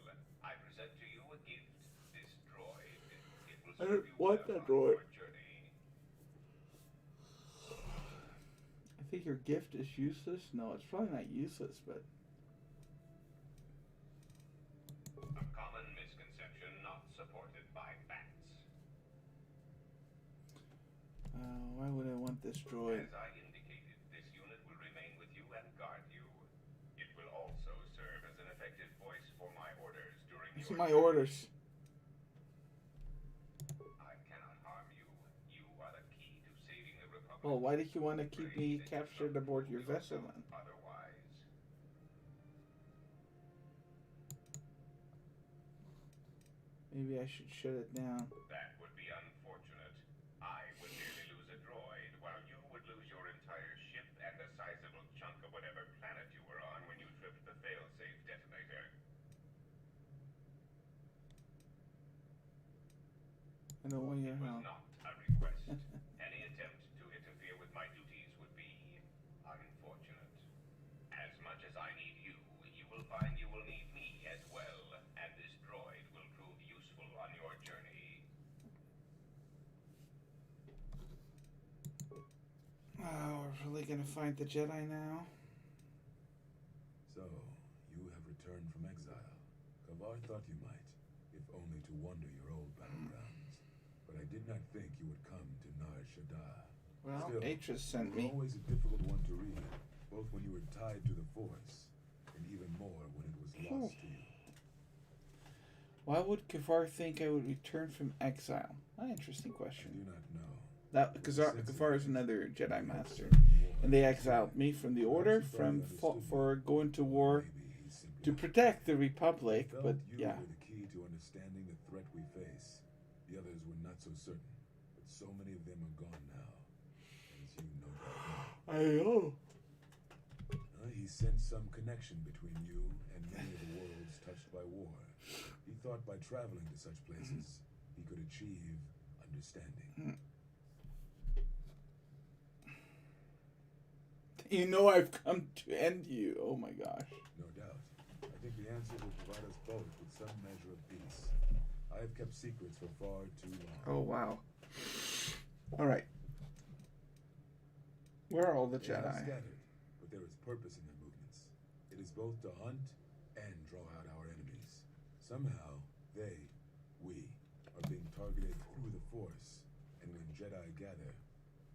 I present to you a gift, this droid. It will serve you well on your journey. I think your gift is useless. No, it's probably not useless, but... A common misconception not supported by facts. Why would I want this droid? As I indicated, this unit will remain with you and guard you. It will also serve as an effective voice for my orders during These your are my journey. orders. I cannot harm you. You are the key to saving the Republic. Well, why did you want to keep me captured aboard your vessel then? Otherwise, Maybe I should shut it down. that would be unfortunate. I would merely lose a droid, while you would lose your entire ship and a sizable chunk of whatever planet you were on when you tripped the failsafe detonator. I don't want your It was help. not a request. Any attempt to interfere with my duties would be unfortunate. As much as I need you, you will find you will need me as well, and this droid will prove useful on your journey. Oh, we're really gonna find the Jedi now? So, you have returned from exile. Kavar thought you might, if only to wander your old battlegrounds. But I did not think you would come to Nar Shaddaa. Well, Still, Atris sent you were me. always a difficult one to read, both when you were tied to the Force, and even more when it was lost to you. Why would Kavar think I would return from exile? An interesting I question. do not know. That Kavar is another Jedi Master, and they exiled me from the Order for going to war to protect the Republic. But yeah, You were the key to understanding the threat we face. The others were not so certain, but so many of them are gone now, as you no doubt know. I know. He sensed some connection between you and many of the worlds touched by war. He thought by traveling to such places, he could achieve understanding. You know I've come to end you. Oh my gosh. No doubt. I think the answer will provide us both with some measure of peace. I have kept secrets for far too long. Oh wow. All right. Where are all the They have Jedi? scattered, but there is purpose in their movements. It is both to hunt and draw out our enemies. Somehow, we, are being targeted through the Force, and when Jedi gather,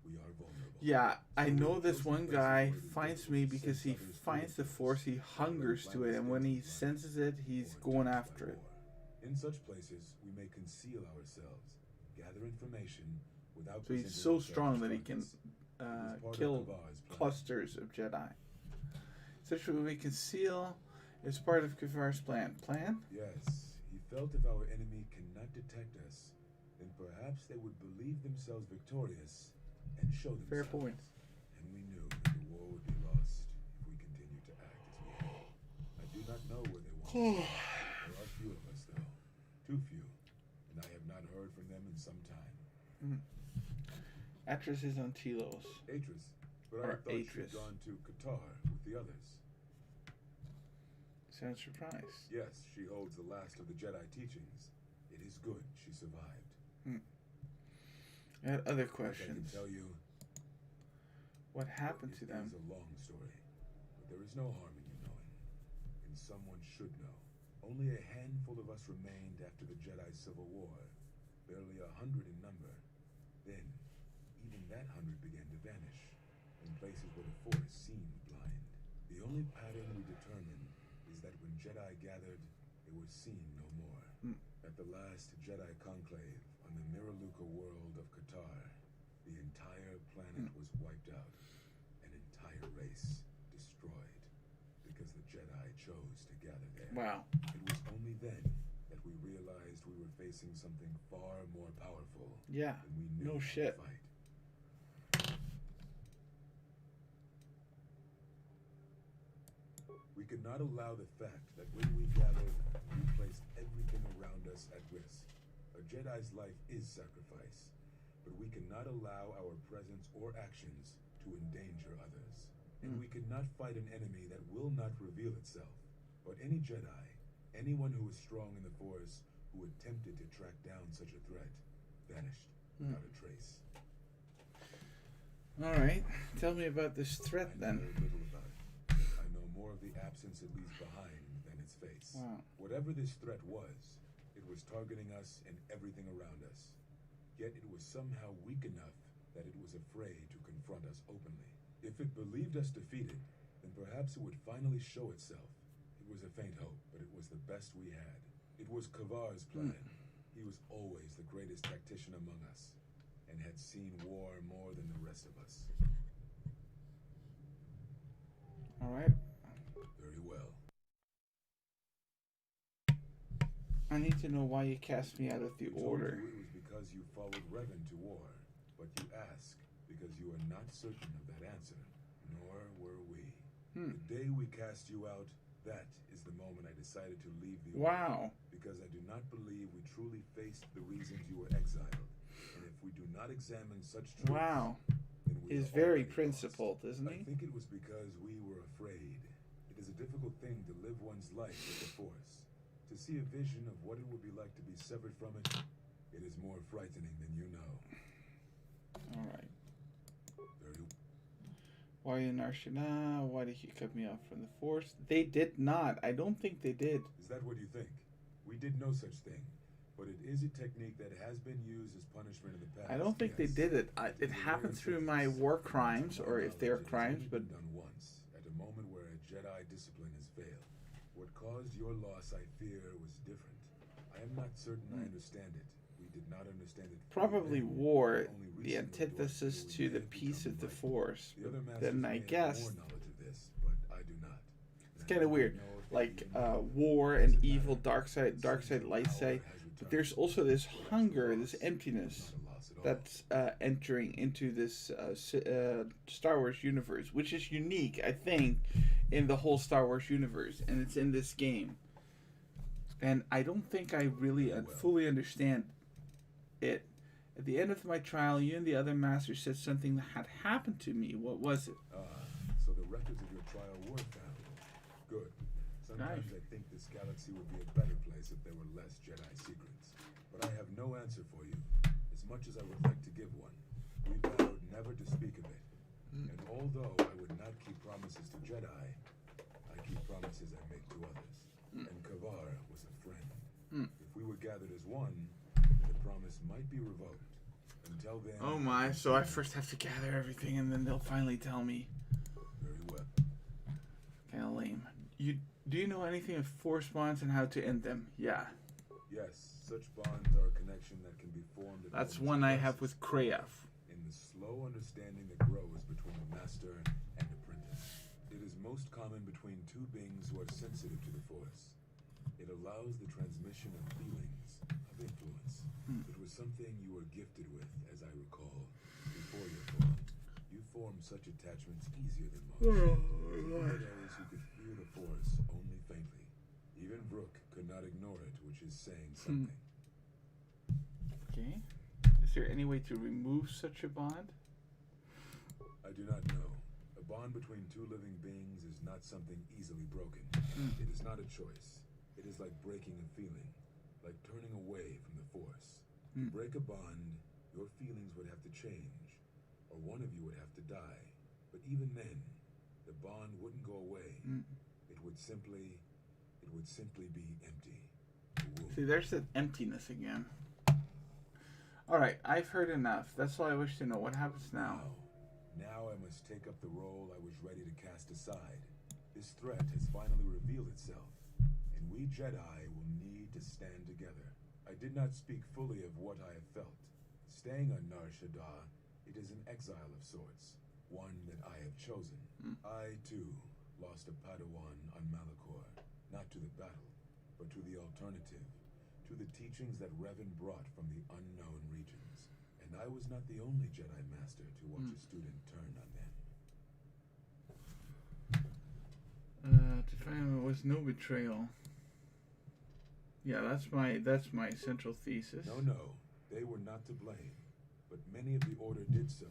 we are vulnerable. Yeah, I So know we're this chosen one places guy where the finds good me will because sense he others through finds the Force, he Force, hungers and to it, and when he blind senses it, he's or going touched after by it. war. In such places, we may conceal ourselves, gather information without So he's presenting so ourselves strong as that he can targets. It is part of kill Kavar's plan. clusters of Jedi. Such a we conceal is part of Kavar's plan. Plan? Yes, he felt if our enemy cannot detect us, then perhaps they would believe themselves victorious and show themselves. Fair point. And we knew that the war would be lost if we continued to act as we had. I do not know where they want us. There are few of us, though. Too few. And I have not heard from them in some time. Atris is on Telos. Atris. But I Or thought she'd Atris. gone to Qatar with the others. Sounds surprised. Yes, she holds the last of the Jedi teachings. It is good she survived. I had other Like I can questions. tell you, What happened to it them? is a long story, but there is no harm in you knowing. And someone should know. Only a handful of us remained after the Jedi Civil War, barely 100 in number. Then, even that 100 began to vanish, in places where the Force seemed blind. The only pattern we determined is that when Jedi gathered, they were seen no more. At the last Jedi conclave on the Miraluka world of Qatar, the entire planet was wiped out, an entire race destroyed, because the Jedi chose to gather there. Wow. It was only then that we realized we were facing something far more powerful Yeah. than we knew No how shit. to fight. We could not allow the fact that when we gathered, we placed everything around us at risk. A Jedi's life is sacrifice, but we cannot allow our presence or actions to endanger others. And we cannot fight an enemy that will not reveal itself. But any Jedi, anyone who is strong in the Force, who attempted to track down such a threat, vanished without a trace. All right. Tell me about this threat I know then. very little about it. I know more of the absence it leaves behind than its face. Wow. Whatever this threat was, it was targeting us and everything around us. Yet it was somehow weak enough that it was afraid to confront us openly. If it believed us defeated, then perhaps it would finally show itself. It was a faint hope, but it was the best we had. It was Kavar's plan. He was always the greatest tactician among us, and had seen war more than the rest of us. All right. Very well. I need to know why you cast me out of the We told order. you it was because you followed Revan to war, but you ask because you are not certain of that answer, nor were we. The day we cast you out, that is the moment I decided to leave the order. Wow. Because I do not believe we truly faced the reasons you were exiled. And if we do not examine such truths, Wow. then we He's are very already principled, lost. isn't I he? think it was because we were afraid. It is a difficult thing to live one's life with the Force. To see a vision of what it would be like to be severed from it, it is more frightening than you know. All right. Very Why are you Nar Shaddaa? Why did you cut me off from the Force? They did not. I don't think they did. Is that what you think? We did no such thing. But it is a technique that has been used as punishment in the past. I don't think they yes. did it. But It in happened rare through my instances, war and to crimes, my or if they are knowledge, it has crimes, only but been done once, at a moment where a Jedi discipline has failed. What caused your loss, I fear, was different. I am not certain I understand it. We did not understand it. fully probably then. war, Only the recently do I antithesis feel we to may the have peace become of the enlightened. Force. The other But masters then I may have guess more knowledge of this, but I do not. it's kind of weird. Like war and evil, dark side, light side. But there's also this hunger, this emptiness that's entering into this Star Wars universe, which is unique, I think, in the whole Star Wars universe, and it's in this game. And I don't think I really fully understand it. At the end of my trial, you and the other master said something that had happened to me. What was it? So records of your trial were found. Good. Sometimes Nice. I think this galaxy would be a better place if there were less Jedi secrets. But I have no answer for you, as much as I would like to give one. We vowed never to speak of it. And although I would not keep promises to Jedi, I keep promises I make to others. And Kavar was a friend. If we were gathered as one, the promise might be revoked. Until then... Oh my, so I first have to gather everything and then they'll finally tell me. Very well. Kinda lame. Do you know anything of force bonds and how to end them? Yeah. Yes, such bonds are a connection that can be formed... at That's moments one of I have crisis. with Kreev. In the slow understanding that grows between the master and apprentice. It is most common between two beings who are sensitive to the Force. It allows the transmission of feelings, of influence. It was something you were gifted with, as I recall, before your fall. You formed such attachments easier than most. There were those who could feel the Force only faintly. Even Brooke could not ignore it, which is saying something. Okay. Is there any way to remove such a bond? I do not know. A bond between two living beings is not something easily broken. It is not a choice. It is like breaking a feeling, like turning away from the Force. To break a bond, your feelings would have to change, or one of you would have to die. But even then, the bond wouldn't go away. It would simply be empty. A wound. See, there's that emptiness again. Alright, I've heard enough. That's all I wish to know. What happens now? Now I must take up the role I was ready to cast aside. This threat has finally revealed itself, and we Jedi will need to stand together. I did not speak fully of what I have felt. Staying on Nar Shaddaa, it is an exile of sorts, one that I have chosen. I, too, lost a Padawan on Malachor, not to the battle, but to the alternative, to the teachings that Revan brought from the unknown regions. And I was not the only Jedi Master to watch a student turn on them. To find there was no betrayal. Yeah, that's my central thesis. No, they were not to blame, but many of the Order did so.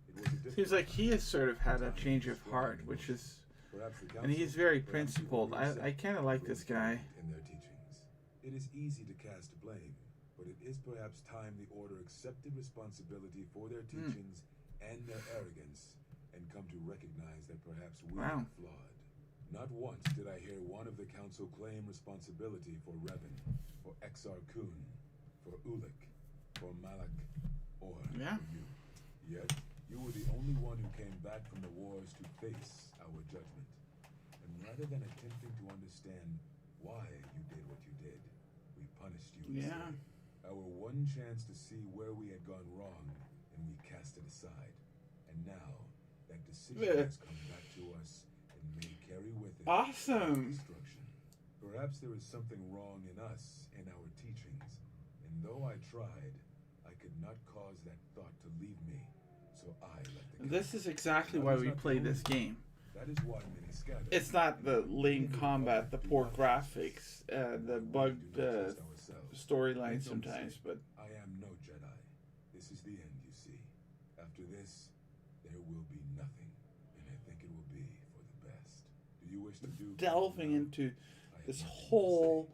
It was a difficult Seems like he has sort of had a change of heart, which is, and he's very principled. I kind of like this guy. In their teachings, it is easy to cast blame, but it is perhaps time the Order accepted responsibility for their teachings and their arrogance, and come to recognize that perhaps we are flawed. Not once did I hear one of the Council claim responsibility for Revan, for Exar Kun, for Ulik, for Malak, or for you. Yet, you were the only one who came back from the wars to face our judgment. And rather than attempting to understand why you did what you did, we punished you instead. Our one chance to see where we had gone wrong, and we cast it aside. And now, that decision has come back to us and may carry with it destruction. Perhaps there is something wrong in us, in our teachings, and though I tried, I could not cause that thought to leave me, so I left the This is exactly why we play this game. That is why many scattered. It's not the lame combat, the poor graphics, the bugged storyline sometimes, but I am no Jedi. This is the end, you see. After this, there will be nothing, and I think it will be for the best. Do you wish to do delving into this whole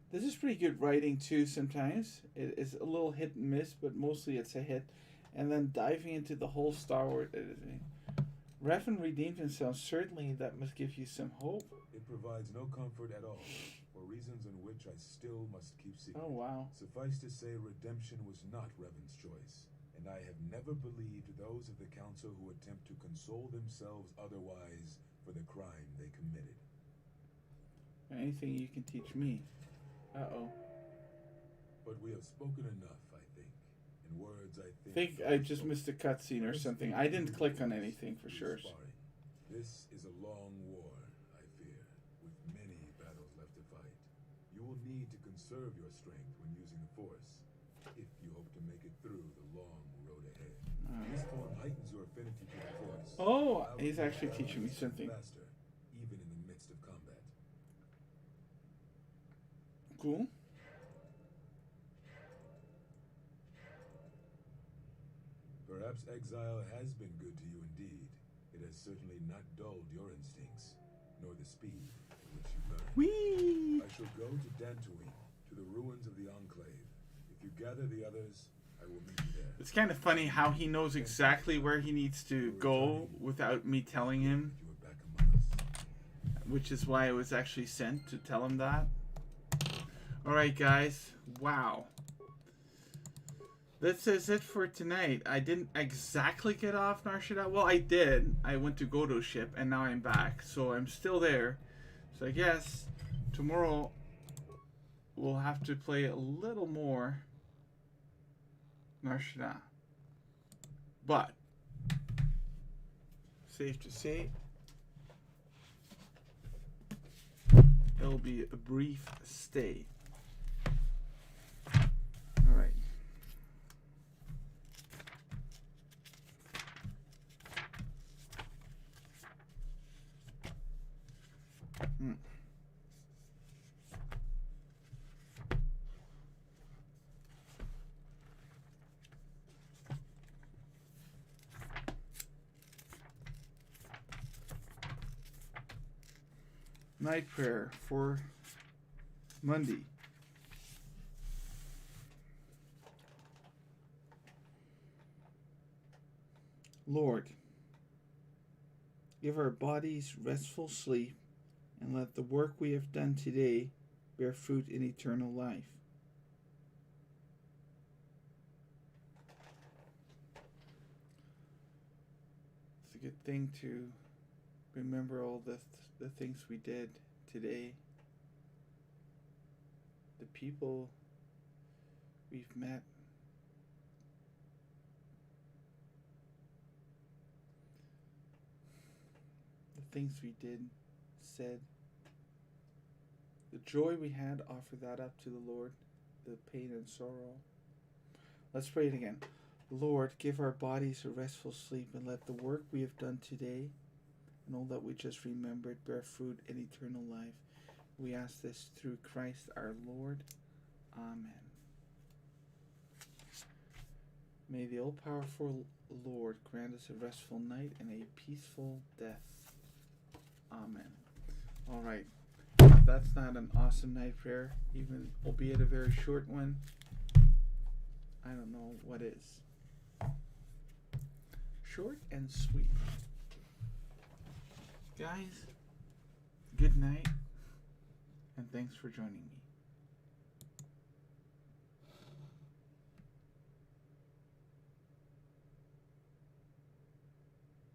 this is pretty good writing too sometimes. It's a little hit and miss, but mostly it's a hit. And then diving into the whole Star Wars editing. Revan redeemed himself. Certainly that must give you some hope. It provides no comfort at all, for reasons in which I still must keep secret. Oh wow. Suffice to say, redemption was not Revan's choice, and I have never believed those of the Council who attempt to console themselves otherwise for the crime they committed. Anything you can teach me. Uh-oh. But we have spoken enough, I think. In words, I I think I just missed a cutscene or something. I didn't click on anything for sure. This is a long war, I fear, with many battles left to fight. You will need to conserve your strength when using the Force, if you hope to make it through the long road ahead. This form heightens your affinity to the Force. Oh, he's actually teaching me something. Faster, even in the midst of combat. Cool. Perhaps exile has been good to you indeed. It has certainly not dulled your instincts, nor the speed at which you learn. Whee! I shall go to Dantooine, to the ruins of the Enclave. If you gather the others, I will meet you there. It's kind of funny how he knows exactly where he needs to go without me telling him, You are back among us. which is why I was actually sent to tell him that. Alright guys, wow. This is it for tonight. I didn't exactly get off Nar Shaddaa. Well, I did. I went to Goto's ship and now I'm back. So I'm still there. So I guess tomorrow we'll have to play a little more Nar Shaddaa. But safe to say it'll be a brief stay. Alright. Night prayer for Monday. Lord, give our bodies restful sleep, and let the work we have done today bear fruit in eternal life. It's a good thing to remember all the things we did today, the people we've met, the things we did, said, the joy we had. Offer that up to the Lord, the pain and sorrow. Let's pray it again. Lord, give our bodies a restful sleep, and let the work we have done today and all that we just remembered bear fruit in eternal life. We ask this through Christ our Lord. Amen. May the all-powerful Lord grant us a restful night and a peaceful death. Amen. All right. If that's not an awesome night prayer, even albeit a very short one, I don't know what is. Short and sweet. Guys, good night, and thanks for joining me.